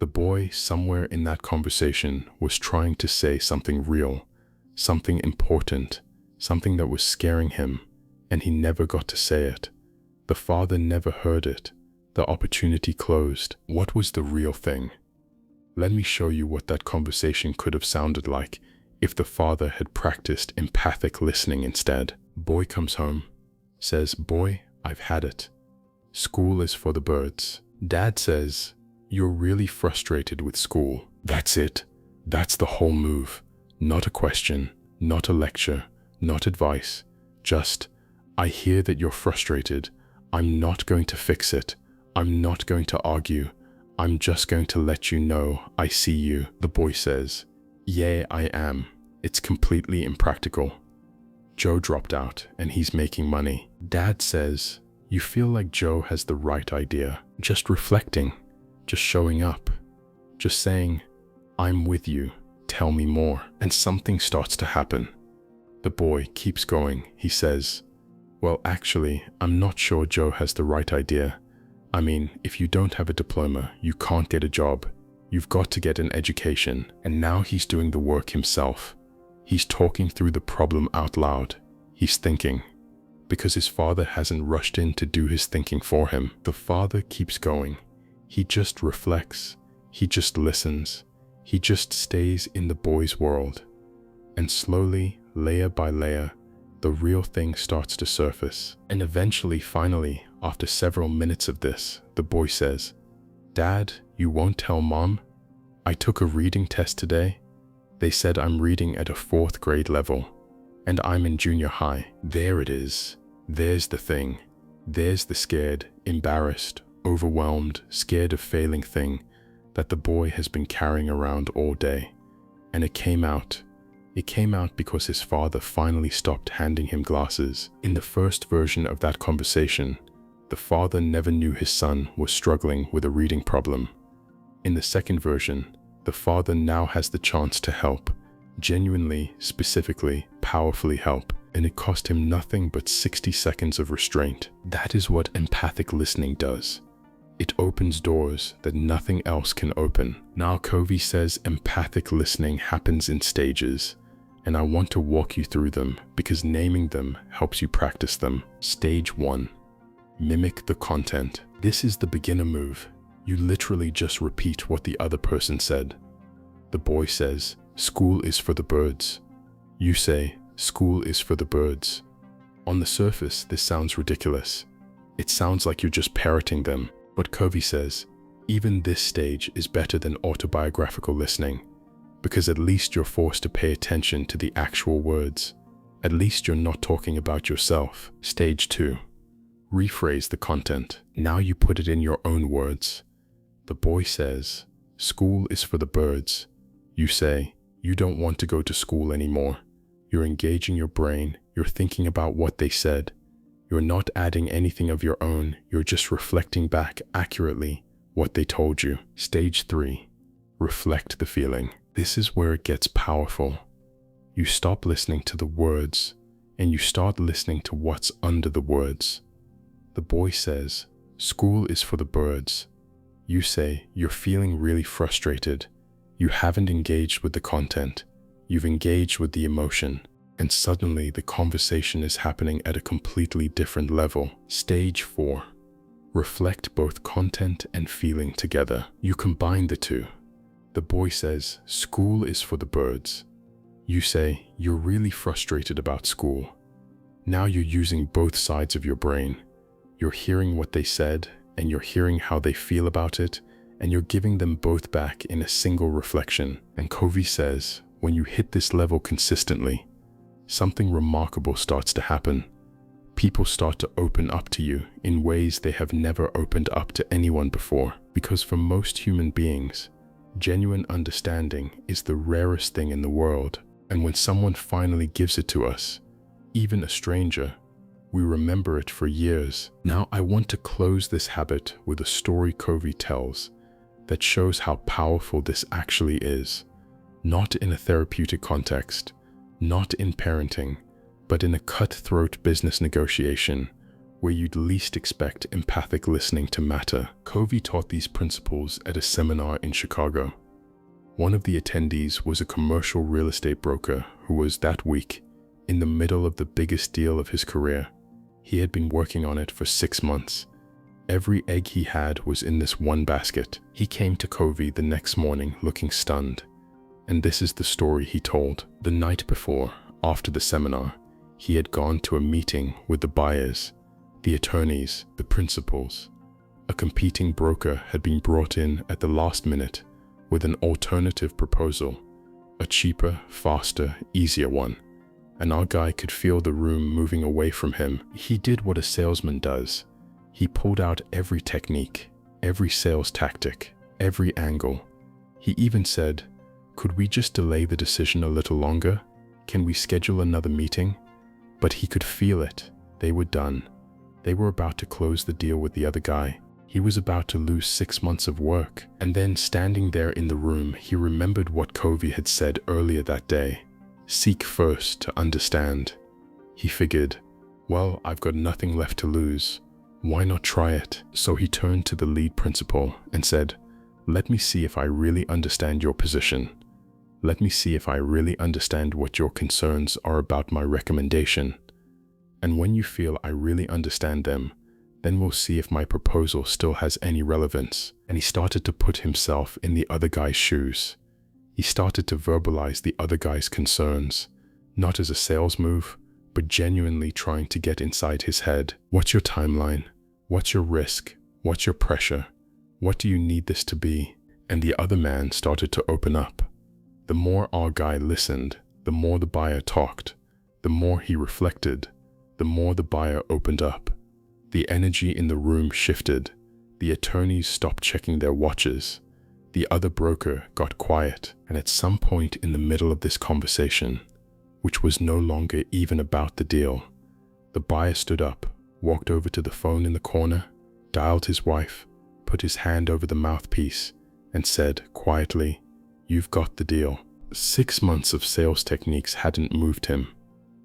A: The boy somewhere in that conversation was trying to say something real, something important, something that was scaring him, and he never got to say it. The father never heard it. The opportunity closed. What was the real thing? Let me show you what that conversation could have sounded like if the father had practiced empathic listening instead. Boy comes home, says, "Boy, I've had it. School is for the birds." Dad says, "You're really frustrated with school." That's it. That's the whole move. Not a question, not a lecture, not advice. Just, "I hear that you're frustrated. I'm not going to fix it. I'm not going to argue. I'm just going to let you know I see you." The boy says, "Yeah, I am. It's completely impractical. Joe dropped out and he's making money." Dad says, "You feel like Joe has the right idea. Just reflecting, just showing up, just saying, 'I'm with you, tell me more.'" And something starts to happen. The boy keeps going. He says, "Well, actually, I'm not sure Joe has the right idea. I mean, if you don't have a diploma, you can't get a job. You've got to get an education." And now he's doing the work himself. He's talking through the problem out loud. He's thinking, because his father hasn't rushed in to do his thinking for him. The father keeps going. He just reflects. He just listens. He just stays in the boy's world. And slowly, layer by layer, the real thing starts to surface. And eventually, finally, after several minutes of this, the boy says, "Dad, you won't tell Mom? I took a reading test today. They said I'm reading at a 4th grade level, and I'm in junior high." There it is. There's the thing. There's the scared, embarrassed, overwhelmed, scared of failing thing that the boy has been carrying around all day. And it came out. It came out because his father finally stopped handing him glasses. In the first version of that conversation, the father never knew his son was struggling with a reading problem. In the second version, the father now has the chance to help, genuinely, specifically, powerfully help, and it cost him nothing but 60 seconds of restraint. That is what empathic listening does. It opens doors that nothing else can open. Now, Covey says empathic listening happens in stages, and I want to walk you through them because naming them helps you practice them. Stage 1. Mimic the content. This is the beginner move. You literally just repeat what the other person said. The boy says, "School is for the birds." You say, "School is for the birds." On the surface, this sounds ridiculous. It sounds like you're just parroting them. But Covey says, even this stage is better than autobiographical listening, because at least you're forced to pay attention to the actual words. At least you're not talking about yourself. Stage 2. Rephrase the content. Now you put it in your own words. The boy says, "School is for the birds." You say, "You don't want to go to school anymore." You're engaging your brain. You're thinking about what they said. You're not adding anything of your own. You're just reflecting back accurately what they told you. Stage 3. Reflect the feeling. This is where it gets powerful. You stop listening to the words and you start listening to what's under the words. The boy says, "School is for the birds." You say, "You're feeling really frustrated. You haven't engaged with the content. You've engaged with the emotion." And suddenly the conversation is happening at a completely different level. Stage 4. Reflect both content and feeling together. You combine the two. The boy says, "School is for the birds." You say, "You're really frustrated about school." Now you're using both sides of your brain. You're hearing what they said, and you're hearing how they feel about it, and you're giving them both back in a single reflection. And Covey says, when you hit this level consistently, something remarkable starts to happen. People start to open up to you in ways they have never opened up to anyone before. Because for most human beings, genuine understanding is the rarest thing in the world. And when someone finally gives it to us, even a stranger, we remember it for years. Now I want to close this habit with a story Covey tells that shows how powerful this actually is. Not in a therapeutic context, not in parenting, but in a cutthroat business negotiation where you'd least expect empathic listening to matter. Covey taught these principles at a seminar in Chicago. One of the attendees was a commercial real estate broker who was that week in the middle of the biggest deal of his career. He had been working on it for 6 months. Every egg he had was in this one basket. He came to Covey the next morning looking stunned. And this is the story he told. The night before, after the seminar, he had gone to a meeting with the buyers, the attorneys, the principals. A competing broker had been brought in at the last minute with an alternative proposal, a cheaper, faster, easier one. And our guy could feel the room moving away from him. He did what a salesman does. He pulled out every technique, every sales tactic, every angle. He even said, "Could we just delay the decision a little longer? Can we schedule another meeting?" But he could feel it. They were done. They were about to close the deal with the other guy. He was about to lose 6 months of work. And then, standing there in the room, he remembered what Covey had said earlier that day. Seek first to understand. He figured, well, I've got nothing left to lose. Why not try it? So he turned to the lead principal and said, "Let me see if I really understand your position. Let me see if I really understand what your concerns are about my recommendation. And when you feel I really understand them, then we'll see if my proposal still has any relevance." And he started to put himself in the other guy's shoes. He started to verbalize the other guy's concerns, not as a sales move, but genuinely trying to get inside his head. What's your timeline? What's your risk? What's your pressure? What do you need this to be? And the other man started to open up. The more our guy listened, the more the buyer talked. The more he reflected, the more the buyer opened up. The energy in the room shifted. The attorneys stopped checking their watches. The other broker got quiet. And at some point in the middle of this conversation, which was no longer even about the deal, the buyer stood up, walked over to the phone in the corner, dialed his wife, put his hand over the mouthpiece, and said quietly, "You've got the deal." 6 months of sales techniques hadn't moved him.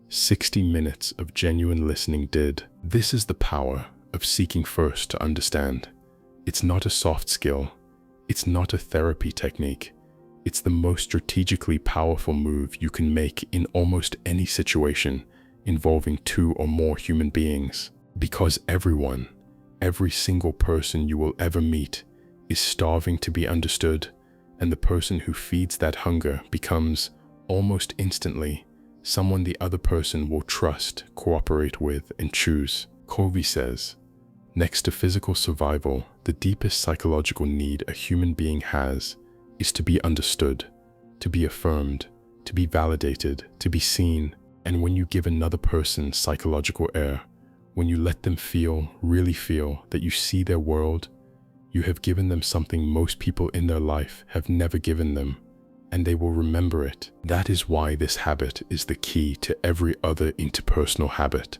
A: 60 minutes of genuine listening did. This is the power of seeking first to understand. It's not a soft skill. It's not a therapy technique. It's the most strategically powerful move you can make in almost any situation involving 2 or more human beings. Because everyone, every single person you will ever meet, is starving to be understood, and the person who feeds that hunger becomes, almost instantly, someone the other person will trust, cooperate with, and choose. Covey says, next to physical survival, the deepest psychological need a human being has is to be understood, to be affirmed, to be validated, to be seen. And when you give another person psychological air, when you let them feel, really feel, that you see their world, you have given them something most people in their life have never given them, and they will remember it. That is why this habit is the key to every other interpersonal habit,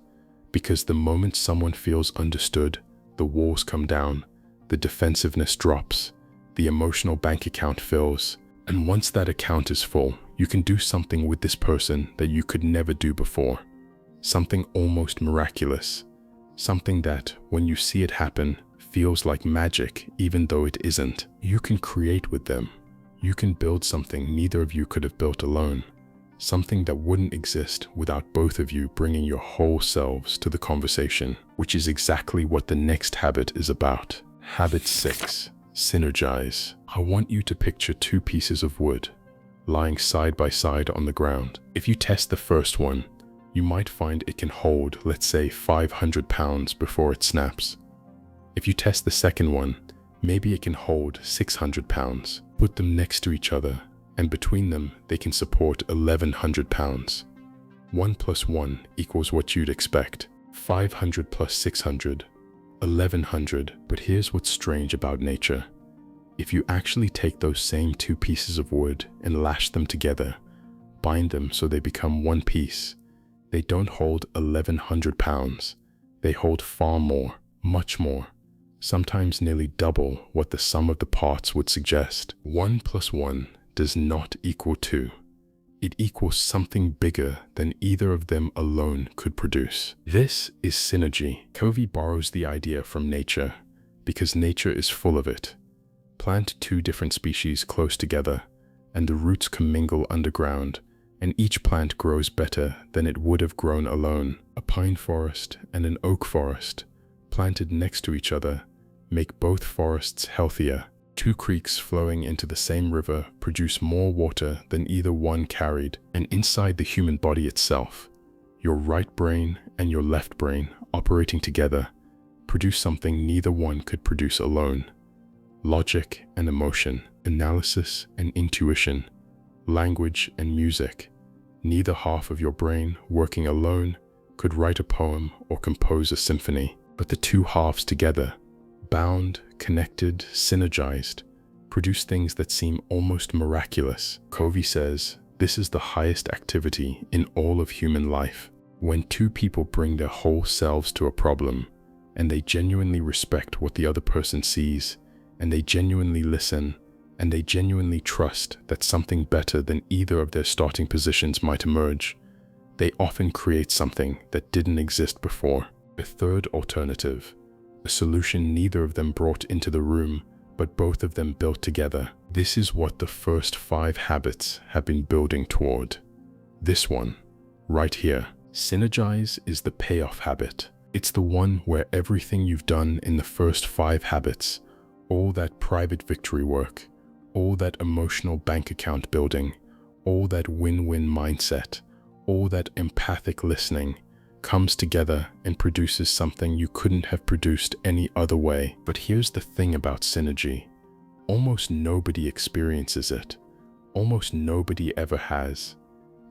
A: because the moment someone feels understood, the walls come down, the defensiveness drops, the emotional bank account fills, and once that account is full, you can do something with this person that you could never do before. Something almost miraculous. Something that, when you see it happen, feels like magic even though it isn't. You can create with them. You can build something neither of you could have built alone. Something that wouldn't exist without both of you bringing your whole selves to the conversation, which is exactly what the next habit is about. Habit 6. Synergize. I want you to picture 2 pieces of wood lying side by side on the ground. If you test the first one, you might find it can hold, let's say, 500 pounds before it snaps. If you test the second one, maybe it can hold 600 pounds. Put them next to each other, and between them, they can support 1,100 pounds. 1 plus 1 equals what you'd expect. 500 plus 600, 1,100. But here's what's strange about nature. If you actually take those same 2 pieces of wood and lash them together, bind them so they become one piece, they don't hold 1,100 pounds. They hold far more, much more, sometimes nearly double what the sum of the parts would suggest. 1 plus 1 does not equal 2. It equals something bigger than either of them alone could produce. This is synergy. Covey borrows the idea from nature because nature is full of it. Plant 2 different species close together, and the roots commingle underground and each plant grows better than it would have grown alone. A pine forest and an oak forest, planted next to each other, make both forests healthier. Two creeks flowing into the same river produce more water than either one carried. And inside the human body itself, your right brain and your left brain operating together produce something neither one could produce alone. Logic and emotion, analysis and intuition, language and music. Neither half of your brain working alone could write a poem or compose a symphony, but the two halves together, bound, connected, synergized, produce things that seem almost miraculous. Covey says, this is the highest activity in all of human life. When two people bring their whole selves to a problem, and they genuinely respect what the other person sees, and they genuinely listen, and they genuinely trust that something better than either of their starting positions might emerge, they often create something that didn't exist before. A third alternative, a solution neither of them brought into the room, but both of them built together. This is what the first 5 habits have been building toward. This one, right here. Synergize is the payoff habit. It's the one where everything you've done in the first 5 habits, all that private victory work, all that emotional bank account building, all that win-win mindset, all that empathic listening, comes together and produces something you couldn't have produced any other way. But here's the thing about synergy. Almost nobody experiences it. Almost nobody ever has.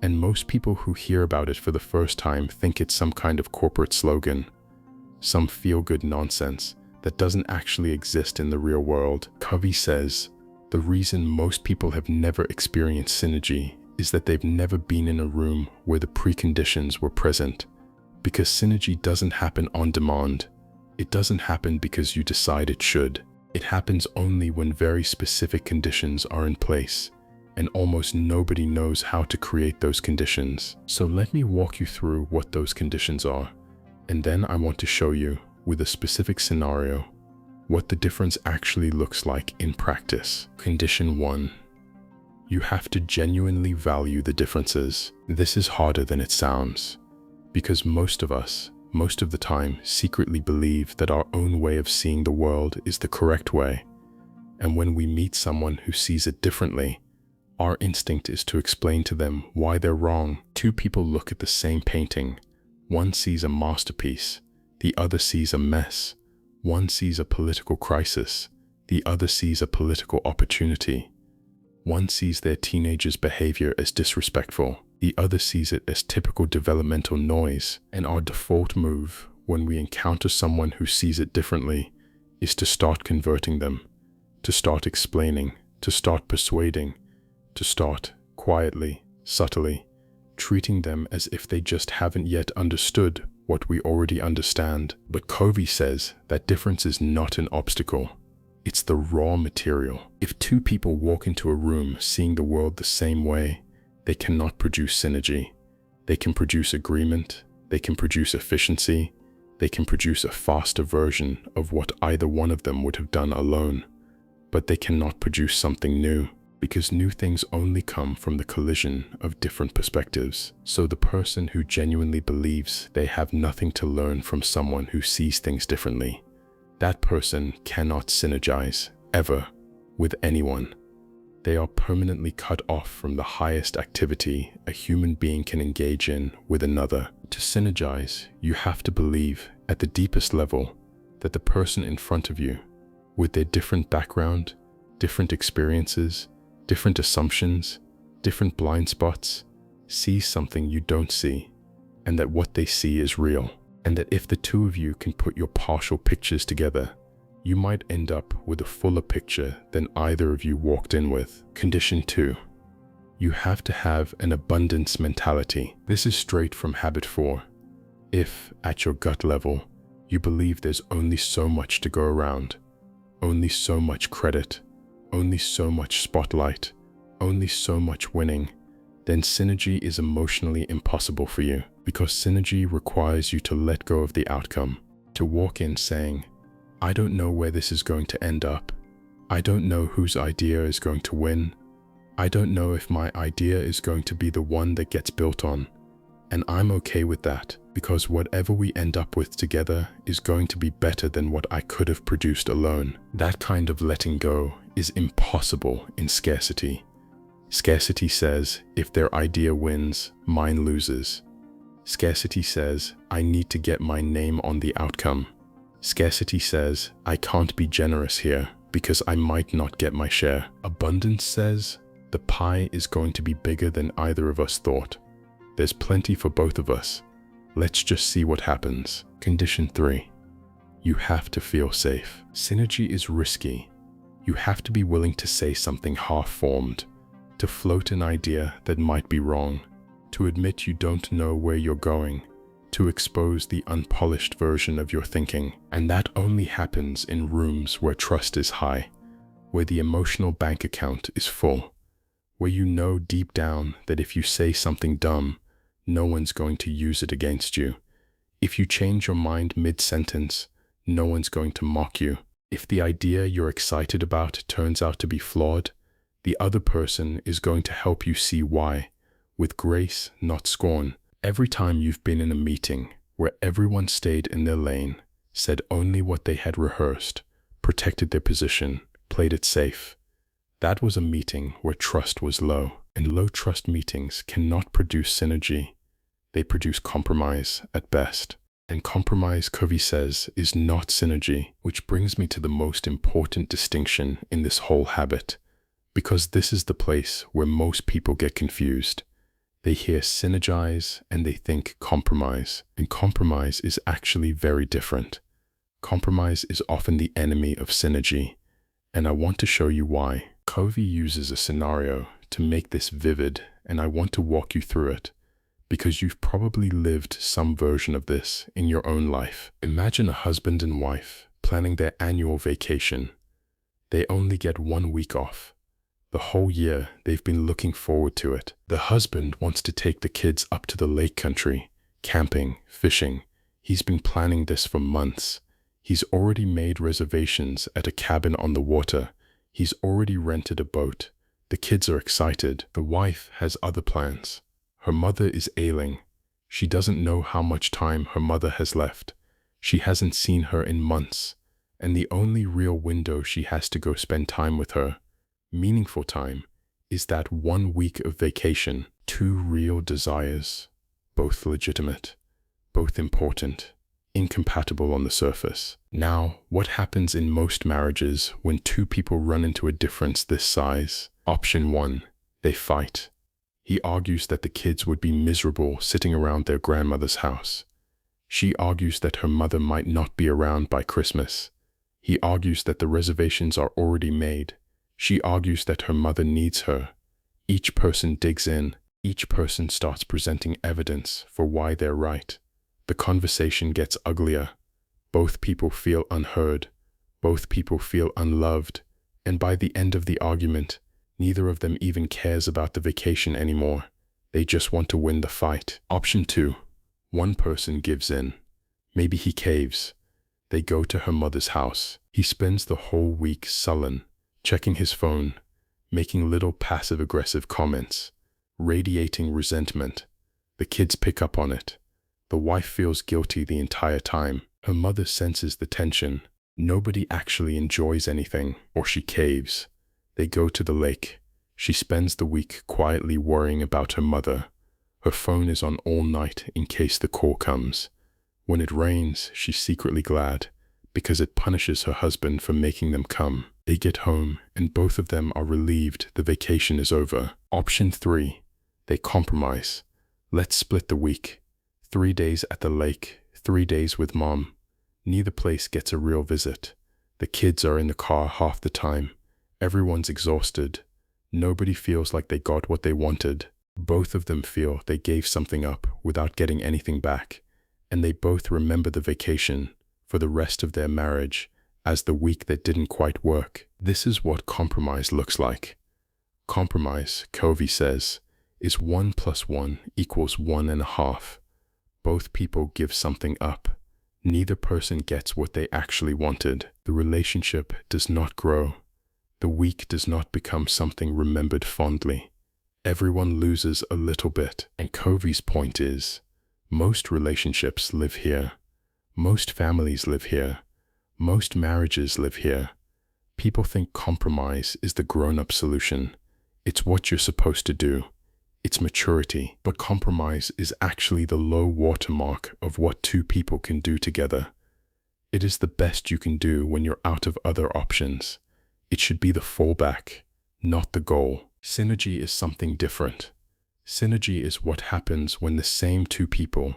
A: And most people who hear about it for the first time think it's some kind of corporate slogan, some feel-good nonsense that doesn't actually exist in the real world. Covey says, the reason most people have never experienced synergy is that they've never been in a room where the preconditions were present. Because synergy doesn't happen on demand. It doesn't happen because you decide it should. It happens only when very specific conditions are in place, and almost nobody knows how to create those conditions. So let me walk you through what those conditions are, and then I want to show you, with a specific scenario, what the difference actually looks like in practice. Condition 1. You have to genuinely value the differences. This is harder than it sounds, because most of us, most of the time, secretly believe that our own way of seeing the world is the correct way. And when we meet someone who sees it differently, our instinct is to explain to them why they're wrong. Two people look at the same painting. One sees a masterpiece, the other sees a mess. One sees a political crisis, the other sees a political opportunity. One sees their teenager's behavior as disrespectful, the other sees it as typical developmental noise. And our default move when we encounter someone who sees it differently is to start converting them, to start explaining, to start persuading, to start quietly, subtly, treating them as if they just haven't yet understood what we already understand. But Covey says that difference is not an obstacle. It's the raw material. If two people walk into a room seeing the world the same way, they cannot produce synergy. They can produce agreement, they can produce efficiency, they can produce a faster version of what either one of them would have done alone. But they cannot produce something new, because new things only come from the collision of different perspectives. So the person who genuinely believes they have nothing to learn from someone who sees things differently, that person cannot synergize, ever, with anyone. They are permanently cut off from the highest activity a human being can engage in with another. To synergize, you have to believe, at the deepest level, that the person in front of you, with their different background, different experiences, different assumptions, different blind spots, sees something you don't see, and that what they see is real. And that if the two of you can put your partial pictures together, you might end up with a fuller picture than either of you walked in with. Condition 2. You have to have an abundance mentality. This is straight from habit 4. If, at your gut level, you believe there's only so much to go around, only so much credit, only so much spotlight, only so much winning, then synergy is emotionally impossible for you, because synergy requires you to let go of the outcome, to walk in saying, I don't know where this is going to end up. I don't know whose idea is going to win. I don't know if my idea is going to be the one that gets built on, and I'm okay with that, because whatever we end up with together is going to be better than what I could have produced alone. That kind of letting go is impossible in scarcity. Scarcity says, if their idea wins, mine loses. Scarcity says, I need to get my name on the outcome. Scarcity says, I can't be generous here because I might not get my share. Abundance says, the pie is going to be bigger than either of us thought. There's plenty for both of us. Let's just see what happens. Condition 3. You have to feel safe. Synergy is risky. You have to be willing to say something half-formed, to float an idea that might be wrong, to admit you don't know where you're going, to expose the unpolished version of your thinking. And that only happens in rooms where trust is high, where the emotional bank account is full, where you know deep down that if you say something dumb, no one's going to use it against you. If you change your mind mid-sentence, no one's going to mock you. If the idea you're excited about turns out to be flawed, the other person is going to help you see why, with grace, not scorn. Every time you've been in a meeting where everyone stayed in their lane, said only what they had rehearsed, protected their position, played it safe, that was a meeting where trust was low. And low-trust meetings cannot produce synergy. They produce compromise at best. And compromise, Covey says, is not synergy, which brings me to the most important distinction in this whole habit, because this is the place where most people get confused. They hear synergize and they think compromise, and compromise is actually very different. Compromise is often the enemy of synergy, and I want to show you why. Covey uses a scenario to make this vivid, and I want to walk you through it, because you've probably lived some version of this in your own life. Imagine a husband and wife planning their annual vacation. They only get 1 week off. The whole year, they've been looking forward to it. The husband wants to take the kids up to the lake country, camping, fishing. He's been planning this for months. He's already made reservations at a cabin on the water. He's already rented a boat. The kids are excited. The wife has other plans. Her mother is ailing. She doesn't know how much time her mother has left. She hasn't seen her in months, and the only real window she has to go spend time with her, meaningful time, is that 1 week of vacation. 2 real desires, both legitimate, both important, incompatible on the surface. Now, what happens in most marriages when 2 people run into a difference this size? Option 1, they fight. He argues that the kids would be miserable sitting around their grandmother's house. She argues that her mother might not be around by Christmas. He argues that the reservations are already made. She argues that her mother needs her. Each person digs in. Each person starts presenting evidence for why they're right. The conversation gets uglier. Both people feel unheard. Both people feel unloved. And by the end of the argument, neither of them even cares about the vacation anymore. They just want to win the fight. Option 2. One person gives in. Maybe he caves. They go to her mother's house. He spends the whole week sullen, checking his phone, making little passive-aggressive comments, radiating resentment. The kids pick up on it. The wife feels guilty the entire time. Her mother senses the tension. Nobody actually enjoys anything, or she caves. They go to the lake. She spends the week quietly worrying about her mother. Her phone is on all night in case the call comes. When it rains, she's secretly glad, because it punishes her husband for making them come. They get home, and both of them are relieved the vacation is over. Option 3. They compromise. Let's split the week. 3 days at the lake, 3 days with mom. Neither place gets a real visit. The kids are in the car half the time. Everyone's exhausted. Nobody feels like they got what they wanted. Both of them feel they gave something up without getting anything back. And they both remember the vacation for the rest of their marriage as the week that didn't quite work. This is what compromise looks like. Compromise, Covey says, is 1 + 1 = 1.5. Both people give something up. Neither person gets what they actually wanted. The relationship does not grow. The week does not become something remembered fondly. Everyone loses a little bit. And Covey's point is, most relationships live here. Most families live here. Most marriages live here. People think compromise is the grown-up solution. It's what you're supposed to do. It's maturity. But compromise is actually the low watermark of what two people can do together. It is the best you can do when you're out of other options. It should be the fallback, not the goal. Synergy is something different. Synergy is what happens when the same two people,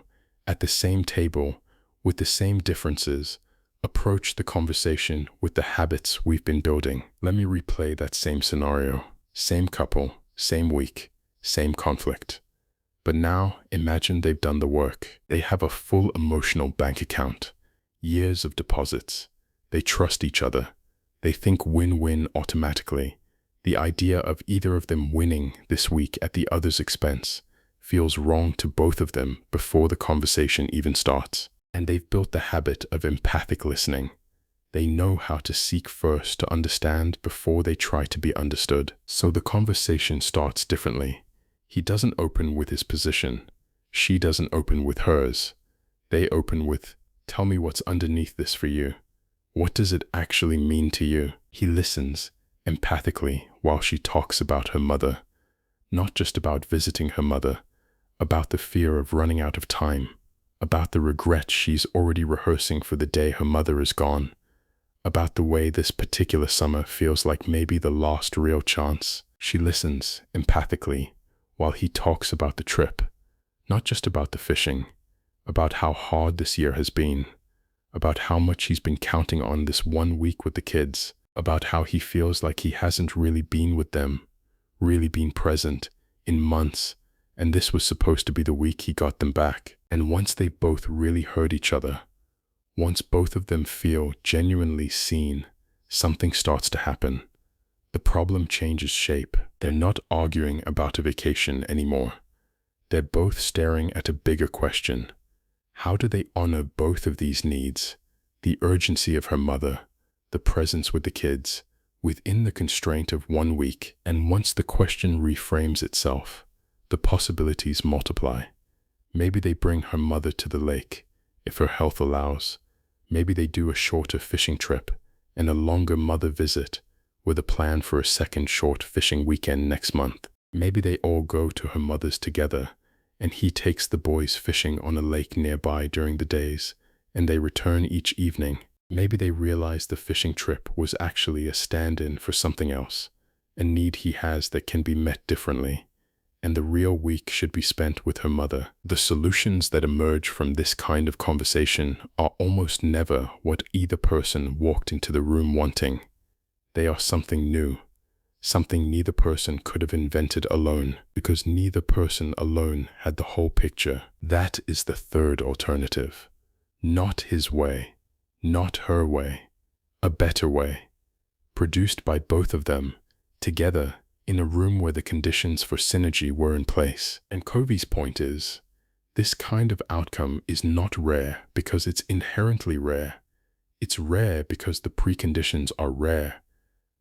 A: at the same table, with the same differences, approach the conversation with the habits we've been building. Let me replay that same scenario. Same couple, same week, same conflict. But now, imagine they've done the work. They have a full emotional bank account, years of deposits. They trust each other. They think win-win automatically. The idea of either of them winning this week at the other's expense feels wrong to both of them before the conversation even starts. And they've built the habit of empathic listening. They know how to seek first to understand before they try to be understood. So the conversation starts differently. He doesn't open with his position. She doesn't open with hers. They open with, "Tell me what's underneath this for you. What does it actually mean to you?" He listens empathically while she talks about her mother, not just about visiting her mother, about the fear of running out of time, about the regret she's already rehearsing for the day her mother is gone, about the way this particular summer feels like maybe the last real chance. She listens empathically while he talks about the trip, not just about the fishing, about how hard this year has been, about how much he's been counting on this 1 week with the kids, about how he feels like he hasn't really been with them, really been present in months, and this was supposed to be the week he got them back. And once they both really heard each other, once both of them feel genuinely seen, something starts to happen. The problem changes shape. They're not arguing about a vacation anymore. They're both staring at a bigger question. How do they honor both of these needs? The urgency of her mother, the presence with the kids, within the constraint of 1 week. And once the question reframes itself, the possibilities multiply. Maybe they bring her mother to the lake, if her health allows. Maybe they do a shorter fishing trip and a longer mother visit with a plan for a second short fishing weekend next month. Maybe they all go to her mother's together and he takes the boys fishing on a lake nearby during the days and they return each evening. Maybe they realize the fishing trip was actually a stand-in for something else, a need he has that can be met differently, and the real week should be spent with her mother. The solutions that emerge from this kind of conversation are almost never what either person walked into the room wanting. They are something new, something neither person could have invented alone, because neither person alone had the whole picture. That is the third alternative. Not his way, not her way, a better way, produced by both of them, together, in a room where the conditions for synergy were in place. And Covey's point is, this kind of outcome is not rare because it's inherently rare. It's rare because the preconditions are rare.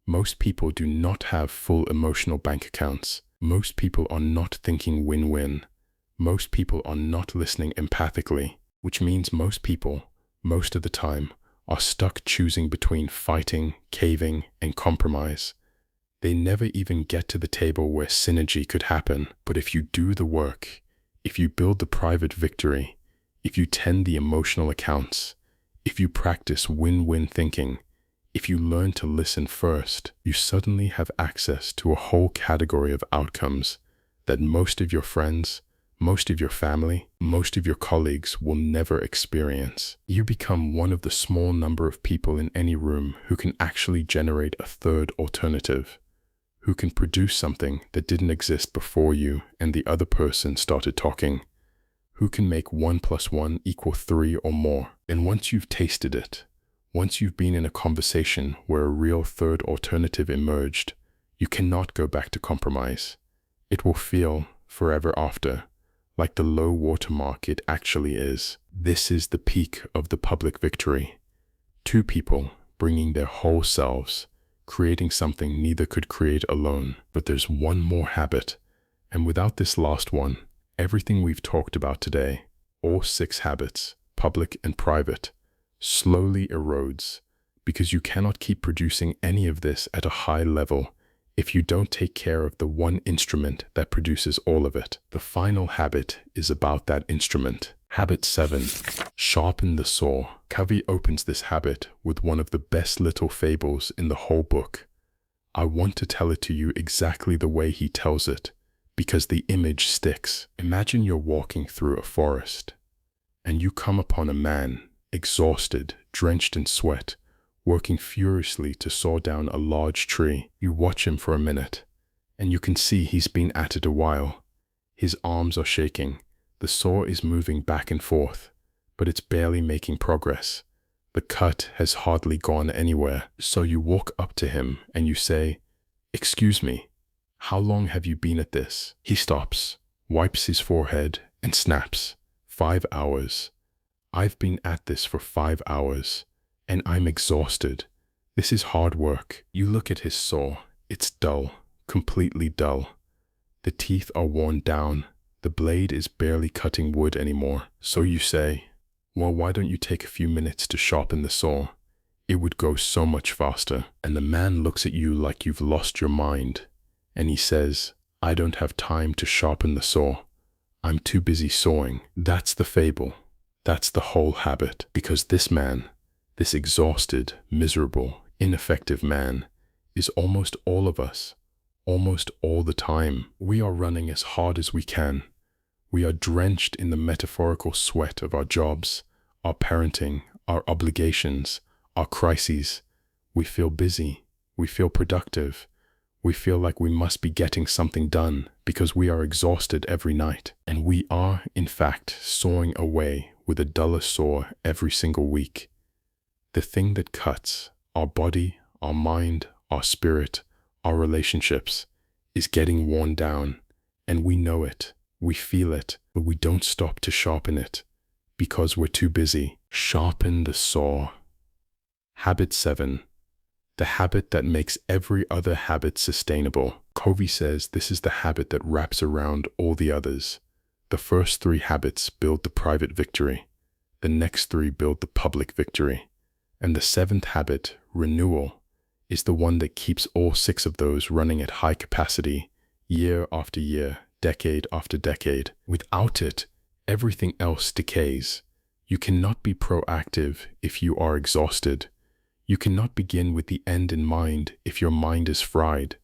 A: Most people do not have full emotional bank accounts. Most people are not thinking win-win. Most people are not listening empathically, which means most people, most of the time, are stuck choosing between fighting, caving, and compromise. They never even get to the table where synergy could happen. But if you do the work, if you build the private victory, if you tend the emotional accounts, if you practice win-win thinking, if you learn to listen first, you suddenly have access to a whole category of outcomes that most of your friends, most of your family, most of your colleagues will never experience. You become one of the small number of people in any room who can actually generate a third alternative, who can produce something that didn't exist before you and the other person started talking, who can make 1 + 1 = 3 or more. And once you've tasted it, once you've been in a conversation where a real third alternative emerged, you cannot go back to compromise. It will feel, forever after, like the low watermark it actually is. This is the peak of the public victory. Two people bringing their whole selves, creating something neither could create alone. But there's one more habit, and without this last one, everything we've talked about today, all 6 habits, public and private, slowly erodes, because you cannot keep producing any of this at a high level if you don't take care of the one instrument that produces all of it. The final habit is about that instrument. Habit 7, sharpen the saw. Covey opens this habit with one of the best little fables in the whole book. I want to tell it to you exactly the way he tells it, because the image sticks. Imagine you're walking through a forest, and you come upon a man, exhausted, drenched in sweat, working furiously to saw down a large tree. You watch him for a minute, and you can see he's been at it a while. His arms are shaking. The saw is moving back and forth, but it's barely making progress. The cut has hardly gone anywhere. So you walk up to him and you say, "Excuse me, how long have you been at this?" He stops, wipes his forehead, and snaps, "5 hours. I've been at this for 5 hours, and I'm exhausted. This is hard work." You look at his saw. It's dull, completely dull. The teeth are worn down. The blade is barely cutting wood anymore. So you say, "Well, why don't you take a few minutes to sharpen the saw? It would go so much faster." And the man looks at you like you've lost your mind, and he says, "I don't have time to sharpen the saw. I'm too busy sawing." That's the fable. That's the whole habit. Because this man, this exhausted, miserable, ineffective man, is almost all of us, almost all the time. We are running as hard as we can. We are drenched in the metaphorical sweat of our jobs, our parenting, our obligations, our crises. We feel busy. We feel productive. We feel like we must be getting something done because we are exhausted every night. And we are, in fact, sawing away with a duller saw every single week. The thing that cuts, our body, our mind, our spirit, our relationships, is getting worn down, and we know it. We feel it, but we don't stop to sharpen it because we're too busy. Sharpen the saw. Habit 7. The habit that makes every other habit sustainable. Covey says this is the habit that wraps around all the others. The first 3 habits build the private victory. The next 3 build the public victory. And the 7th habit, renewal, is the one that keeps all 6 of those running at high capacity, year after year, decade after decade. Without it, everything else decays. You cannot be proactive if you are exhausted. You cannot begin with the end in mind if your mind is fried.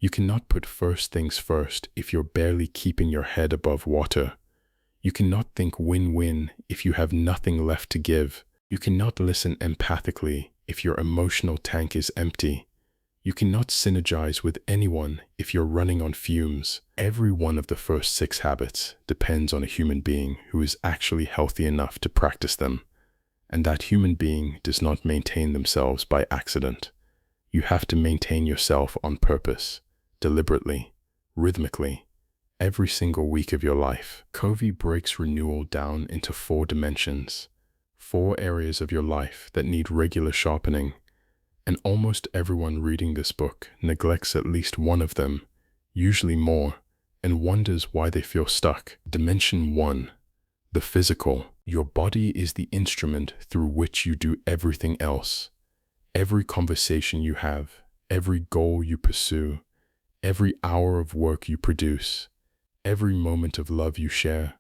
A: You cannot put first things first if you're barely keeping your head above water. You cannot think win-win if you have nothing left to give. You cannot listen empathically if your emotional tank is empty. You cannot synergize with anyone if you're running on fumes. Every one of the first 6 habits depends on a human being who is actually healthy enough to practice them. And that human being does not maintain themselves by accident. You have to maintain yourself on purpose, deliberately, rhythmically, every single week of your life. Covey breaks renewal down into 4 dimensions, 4 areas of your life that need regular sharpening. And almost everyone reading this book neglects at least one of them, usually more, and wonders why they feel stuck. Dimension 1, the physical. Your body is the instrument through which you do everything else. Every conversation you have, every goal you pursue, every hour of work you produce, every moment of love you share,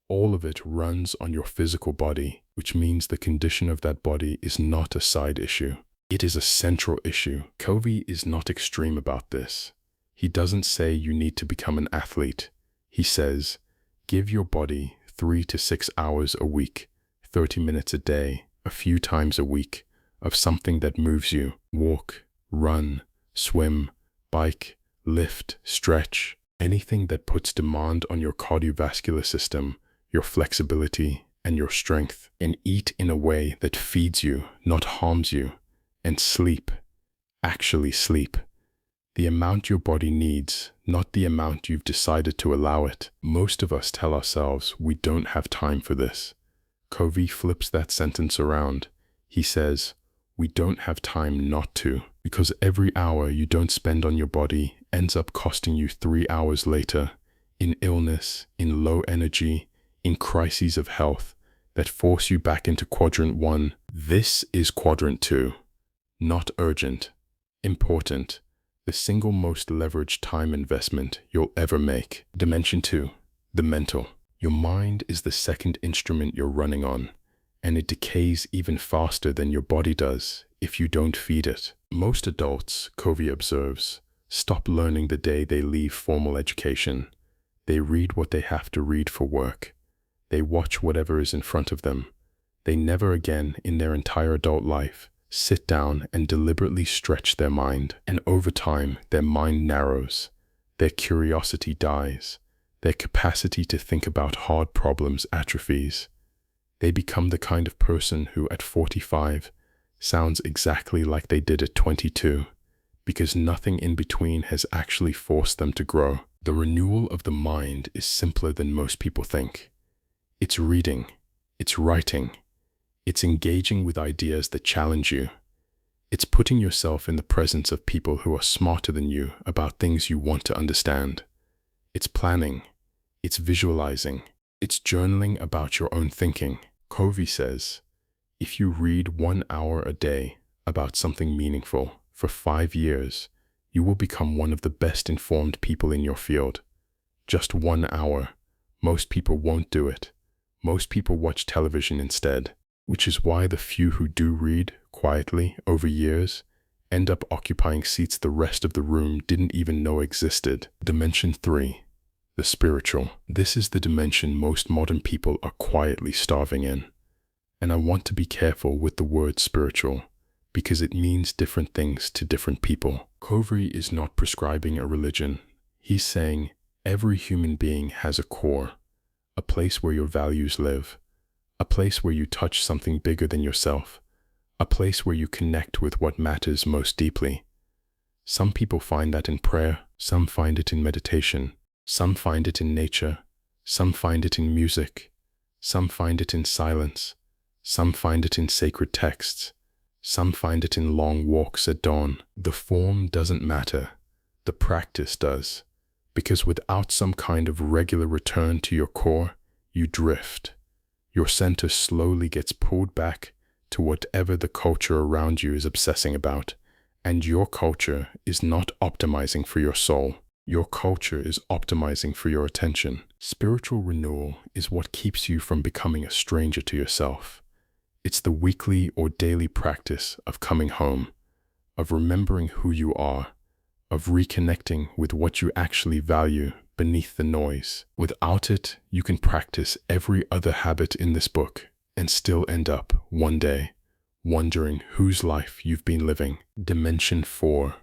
A: all of it runs on your physical body, which means the condition of that body is not a side issue. It is a central issue. Covey is not extreme about this. He doesn't say you need to become an athlete. He says, give your body 3 to 6 hours a week, 30 minutes a day, a few times a week, of something that moves you. Walk, run, swim, bike, lift, stretch, anything that puts demand on your cardiovascular system, your flexibility, and your strength. And eat in a way that feeds you, not harms you. And sleep, actually sleep, the amount your body needs, not the amount you've decided to allow it. Most of us tell ourselves we don't have time for this. Covey flips that sentence around. He says, We don't have time not to, because every hour you don't spend on your body ends up costing you 3 hours later in illness, in low energy, in crises of health that force you back into quadrant 1. This is quadrant 2. Not urgent, important, the single most leveraged time investment you'll ever make. Dimension 2, the mental. Your mind is the second instrument you're running on, and it decays even faster than your body does if you don't feed it. Most adults, Covey observes, stop learning the day they leave formal education. They read what they have to read for work. They watch whatever is in front of them. They never again in their entire adult life sit down and deliberately stretch their mind. And over time, their mind narrows. Their curiosity dies. Their capacity to think about hard problems atrophies. They become the kind of person who at 45 sounds exactly like they did at 22, because nothing in between has actually forced them to grow. The renewal of the mind is simpler than most people think. It's reading, it's writing, it's engaging with ideas that challenge you. It's putting yourself in the presence of people who are smarter than you about things you want to understand. It's planning, it's visualizing, it's journaling about your own thinking. Covey says, if you read 1 hour a day about something meaningful for 5 years, you will become one of the best informed people in your field. Just 1 hour. Most people won't do it. Most people watch television instead, which is why the few who do read quietly over years end up occupying seats the rest of the room didn't even know existed. Dimension 3, the spiritual. This is the dimension most modern people are quietly starving in. And I want to be careful with the word spiritual, because it means different things to different people. Covey is not prescribing a religion. He's saying every human being has a core, a place where your values live, a place where you touch something bigger than yourself, a place where you connect with what matters most deeply. Some people find that in prayer, some find it in meditation, some find it in nature, some find it in music, some find it in silence, some find it in sacred texts, some find it in long walks at dawn. The form doesn't matter, the practice does, because without some kind of regular return to your core, you drift. Your center slowly gets pulled back to whatever the culture around you is obsessing about, and your culture is not optimizing for your soul. Your culture is optimizing for your attention. Spiritual renewal is what keeps you from becoming a stranger to yourself. It's the weekly or daily practice of coming home, of remembering who you are, of reconnecting with what you actually value beneath the noise. Without it, you can practice every other habit in this book and still end up, one day, wondering whose life you've been living. Dimension 4,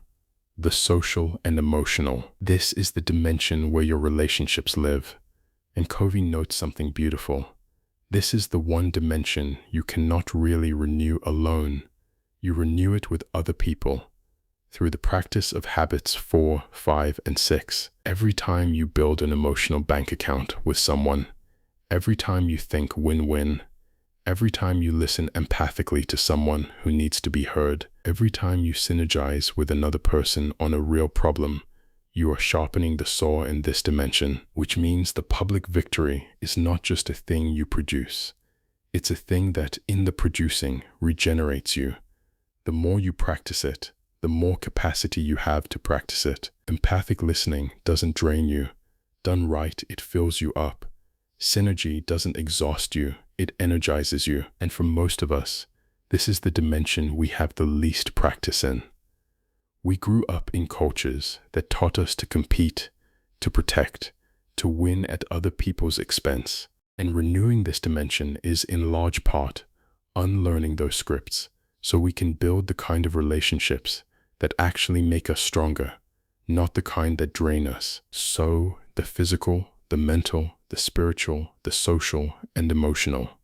A: the social and emotional. This is the dimension where your relationships live. And Covey notes something beautiful. This is the one dimension you cannot really renew alone. You renew it with other people through the practice of habits 4, 5, and 6. Every time you build an emotional bank account with someone, every time you think win-win, every time you listen empathically to someone who needs to be heard, every time you synergize with another person on a real problem, you are sharpening the saw in this dimension, which means the public victory is not just a thing you produce. It's a thing that, in the producing, regenerates you. The more you practice it, the more capacity you have to practice it. Empathic listening doesn't drain you. Done right, it fills you up. Synergy doesn't exhaust you, it energizes you. And for most of us, this is the dimension we have the least practice in. We grew up in cultures that taught us to compete, to protect, to win at other people's expense. And renewing this dimension is, in large part, unlearning those scripts so we can build the kind of relationships that actually make us stronger, not the kind that drain us. So, the physical, the mental, the spiritual, the social, and emotional.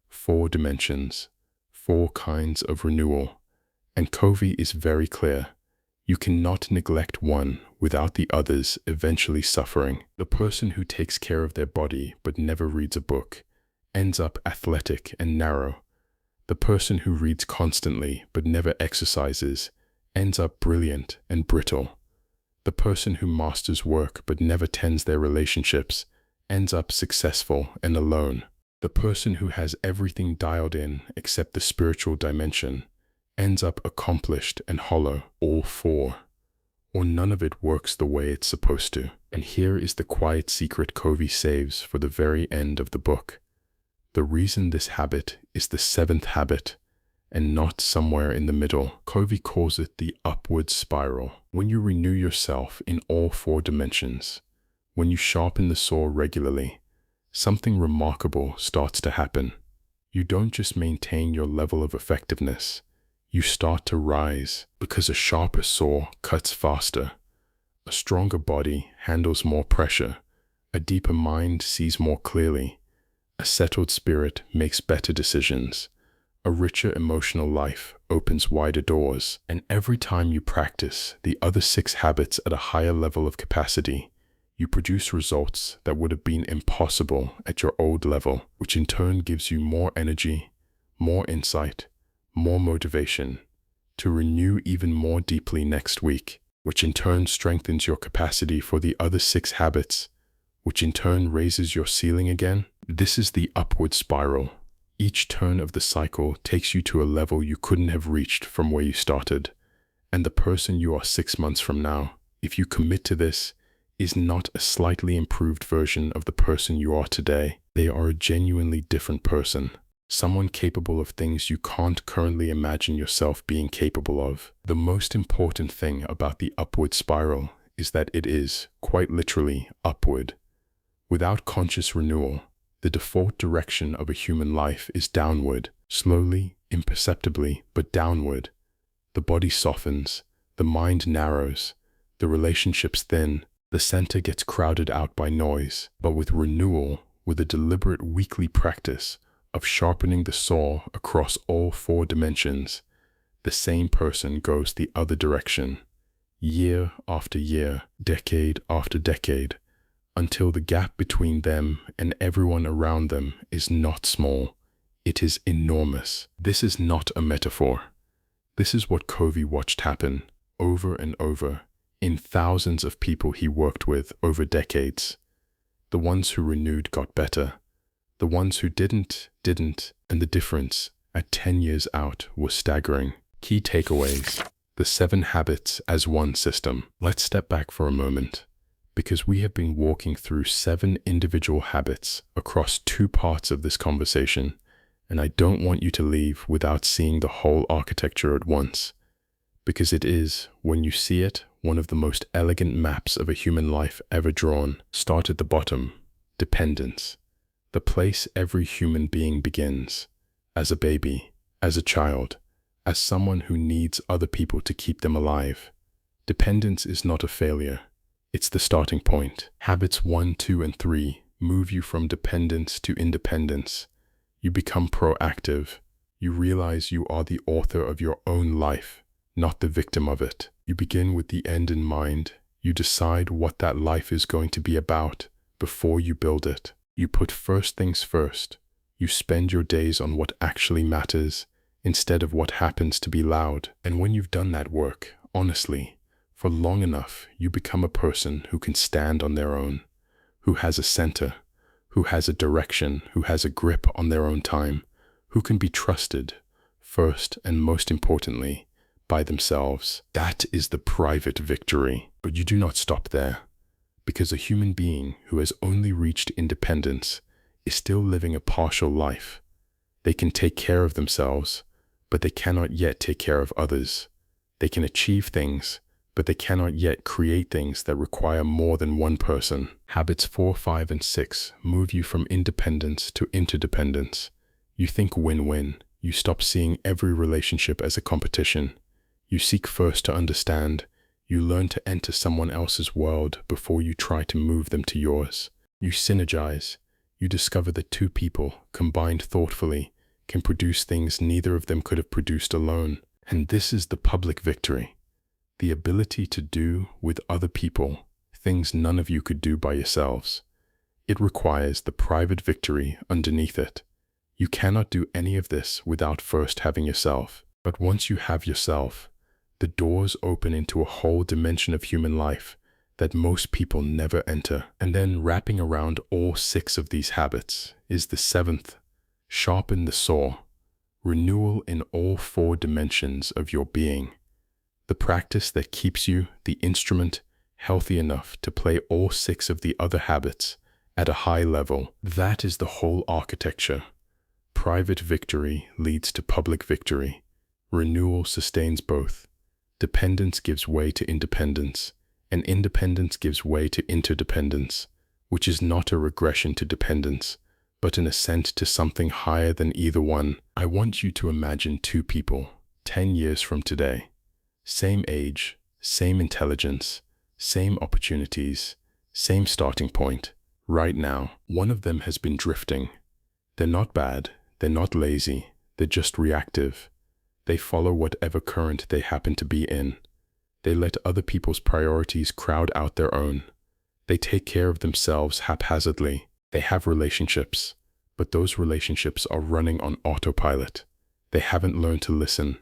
A: 4 dimensions, 4 kinds of renewal. And Covey is very clear. You cannot neglect one without the others eventually suffering. The person who takes care of their body but never reads a book ends up athletic and narrow. The person who reads constantly but never exercises ends up brilliant and brittle. The person who masters work but never tends their relationships ends up successful and alone. The person who has everything dialed in except the spiritual dimension ends up accomplished and hollow. All four, or none of it, works the way it's supposed to. And here is the quiet secret Covey saves for the very end of the book. The reason this habit is the seventh habit and not somewhere in the middle. Covey calls it the upward spiral. When you renew yourself in all four dimensions, when you sharpen the saw regularly, something remarkable starts to happen. You don't just maintain your level of effectiveness, you start to rise, because a sharper saw cuts faster. A stronger body handles more pressure. A deeper mind sees more clearly. A settled spirit makes better decisions. A richer emotional life opens wider doors. And every time you practice the other 6 habits at a higher level of capacity, you produce results that would have been impossible at your old level, which in turn gives you more energy, more insight, more motivation to renew even more deeply next week, which in turn strengthens your capacity for the other 6 habits, which in turn raises your ceiling again. This is the upward spiral. Each turn of the cycle takes you to a level you couldn't have reached from where you started. And the person you are 6 months from now, if you commit to this, is not a slightly improved version of the person you are today. They are a genuinely different person. Someone capable of things you can't currently imagine yourself being capable of. The most important thing about the upward spiral is that it is, quite literally, upward. Without conscious renewal, the default direction of a human life is downward, slowly, imperceptibly, but downward. The body softens, the mind narrows, the relationships thin, the center gets crowded out by noise. But with renewal, with a deliberate weekly practice of sharpening the saw across all 4 dimensions, the same person goes the other direction, year after year, decade after decade, until the gap between them and everyone around them is not small, it is enormous. This is not a metaphor. This is what Covey watched happen over and over in thousands of people he worked with over decades. The ones who renewed got better. The ones who didn't, and the difference at 10 years out was staggering. Key takeaways: the 7 habits as one system. Let's step back for a moment, because we have been walking through 7 individual habits across 2 parts of this conversation, and I don't want you to leave without seeing the whole architecture at once, because it is, when you see it, one of the most elegant maps of a human life ever drawn. Start at the bottom: dependence. The place every human being begins, as a baby, as a child, as someone who needs other people to keep them alive. Dependence is not a failure, it's the starting point. Habits 1, 2, and 3 move you from dependence to independence. You become proactive. You realize you are the author of your own life, not the victim of it. You begin with the end in mind. You decide what that life is going to be about before you build it. You put first things first. You spend your days on what actually matters instead of what happens to be loud. And when you've done that work, honestly, for long enough, you become a person who can stand on their own, who has a center, who has a direction, who has a grip on their own time, who can be trusted, first and most importantly, by themselves. That is the private victory. But you do not stop there, because a human being who has only reached independence is still living a partial life. They can take care of themselves, but they cannot yet take care of others. They can achieve things, but they cannot yet create things that require more than one person. Habits 4, 5, and 6 move you from independence to interdependence. You think win-win. You stop seeing every relationship as a competition. You seek first to understand. You learn to enter someone else's world before you try to move them to yours. You synergize. You discover that 2 people, combined thoughtfully, can produce things neither of them could have produced alone. And this is the public victory. The ability to do with other people things none of you could do by yourselves. It requires the private victory underneath it. You cannot do any of this without first having yourself. But once you have yourself, the doors open into a whole dimension of human life that most people never enter. And then wrapping around all 6 of these habits is the 7th, sharpen the saw, renewal in all 4 dimensions of your being. The practice that keeps you, the instrument, healthy enough to play all 6 of the other habits at a high level. That is the whole architecture. Private victory leads to public victory. Renewal sustains both. Dependence gives way to independence, and independence gives way to interdependence, which is not a regression to dependence, but an ascent to something higher than either one. I want you to imagine 2 people, 10 years from today. Same age, same intelligence, same opportunities, same starting point. Right now, one of them has been drifting. They're not bad, they're not lazy, they're just reactive. They follow whatever current they happen to be in. They let other people's priorities crowd out their own. They take care of themselves haphazardly. They have relationships, but those relationships are running on autopilot. They haven't learned to listen.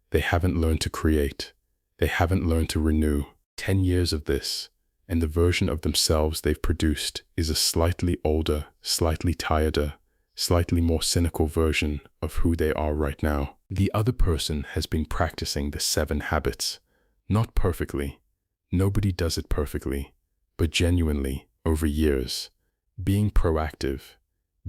A: They haven't learned to create. They haven't learned to renew. 10 years of this, and the version of themselves they've produced is a slightly older, slightly tireder, slightly more cynical version of who they are right now. The other person has been practicing the 7 habits, not perfectly. Nobody does it perfectly, but genuinely over years. Being proactive,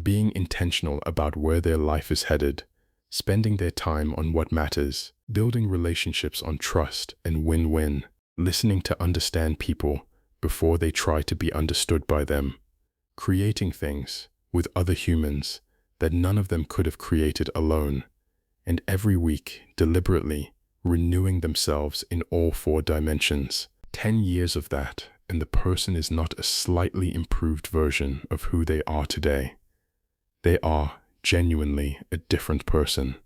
A: being intentional about where their life is headed, spending their time on what matters, building relationships on trust and win-win, listening to understand people before they try to be understood by them, creating things with other humans that none of them could have created alone, and every week deliberately renewing themselves in all 4 dimensions. 10 years of that, and the person is not a slightly improved version of who they are today. They are genuinely a different person,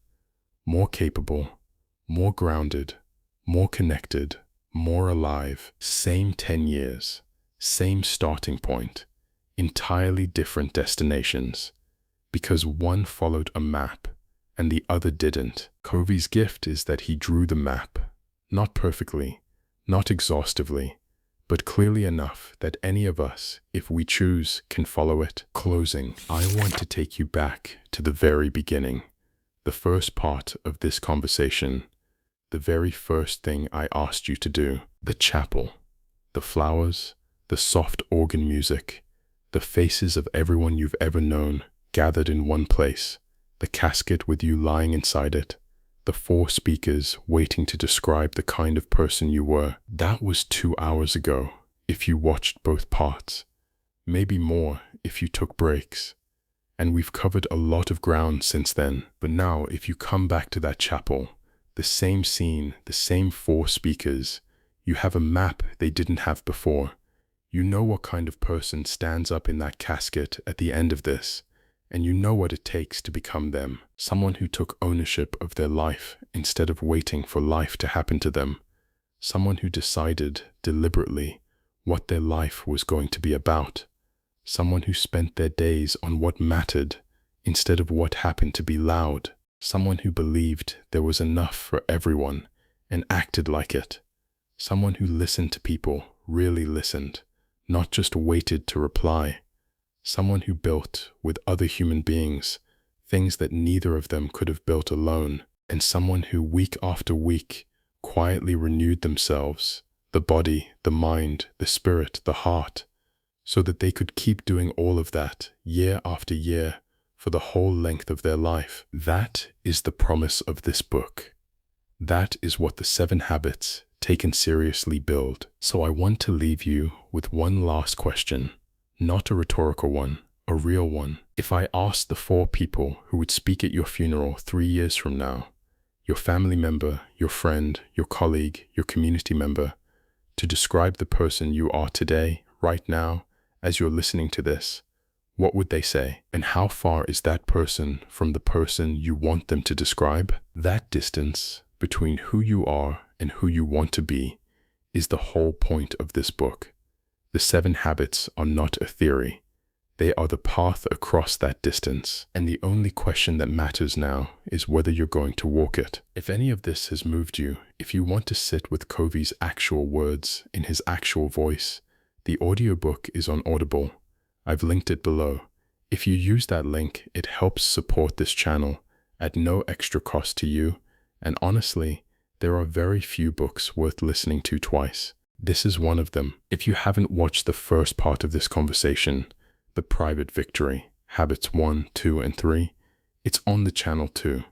A: more capable, more grounded, more connected, more alive. Same 10 years, same starting point, entirely different destinations, because one followed a map and the other didn't. Covey's gift is that he drew the map, not perfectly, not exhaustively, but clearly enough that any of us, if we choose, can follow it. Closing, I want to take you back to the very beginning, the first part of this conversation, the very first thing I asked you to do. The chapel, the flowers, the soft organ music, the faces of everyone you've ever known gathered in one place, the casket with you lying inside it, the 4 speakers waiting to describe the kind of person you were. That was 2 hours ago, if you watched both parts. Maybe more if you took breaks. And we've covered a lot of ground since then. But now, if you come back to that chapel, the same scene, the same 4 speakers, you have a map they didn't have before. You know what kind of person stands up in that casket at the end of this, and you know what it takes to become them. Someone who took ownership of their life instead of waiting for life to happen to them. Someone who decided deliberately what their life was going to be about. Someone who spent their days on what mattered instead of what happened to be loud. Someone who believed there was enough for everyone and acted like it. Someone who listened to people, really listened, not just waited to reply. Someone who built with other human beings things that neither of them could have built alone. And someone who week after week quietly renewed themselves, the body, the mind, the spirit, the heart, so that they could keep doing all of that year after year for the whole length of their life. That is the promise of this book. That is what the 7 habits taken seriously build. So I want to leave you with one last question, not a rhetorical one, a real one. If I asked the 4 people who would speak at your funeral 3 years from now, your family member, your friend, your colleague, your community member, to describe the person you are today, right now, as you're listening to this, what would they say? And how far is that person from the person you want them to describe? That distance between who you are and who you want to be is the whole point of this book. The 7 habits are not a theory. They are the path across that distance, and the only question that matters now is whether you're going to walk it. If any of this has moved you, if you want to sit with Covey's actual words in his actual voice, the audiobook is on Audible. I've linked it below. If you use that link, it helps support this channel at no extra cost to you, and honestly, there are very few books worth listening to twice. This is one of them. If you haven't watched the first part of this conversation, The Private Victory, Habits 1, 2, and 3, it's on the channel too.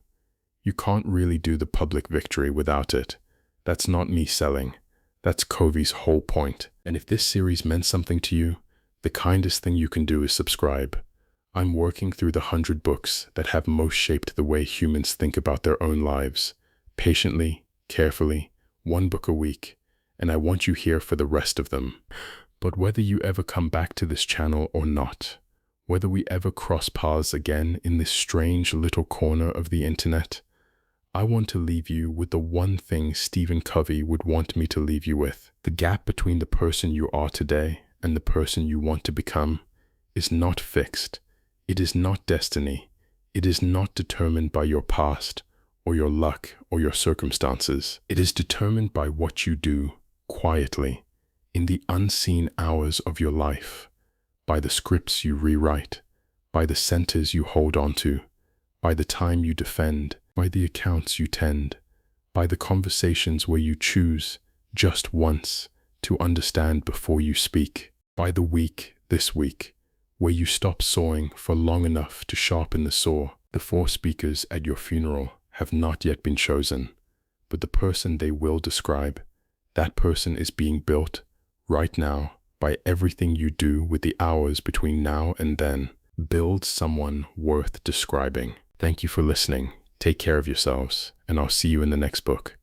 A: You can't really do the public victory without it. That's not me selling. That's Covey's whole point. And if this series meant something to you, the kindest thing you can do is subscribe. I'm working through the 100 books that have most shaped the way humans think about their own lives, patiently, carefully, one book a week, and I want you here for the rest of them. But whether you ever come back to this channel or not, whether we ever cross paths again in this strange little corner of the internet, I want to leave you with the one thing Stephen Covey would want me to leave you with. The gap between the person you are today and the person you want to become is not fixed. It is not destiny. It is not determined by your past or your luck or your circumstances. It is determined by what you do quietly in the unseen hours of your life, by the scripts you rewrite, by the centers you hold on to, by the time you defend, by the accounts you tend, by the conversations where you choose just once to understand before you speak, by the week, this week, where you stop sawing for long enough to sharpen the saw. The 4 speakers at your funeral have not yet been chosen, but the person they will describe, that person is being built right now by everything you do with the hours between now and then. Build someone worth describing. Thank you for listening. Take care of yourselves, and I'll see you in the next book.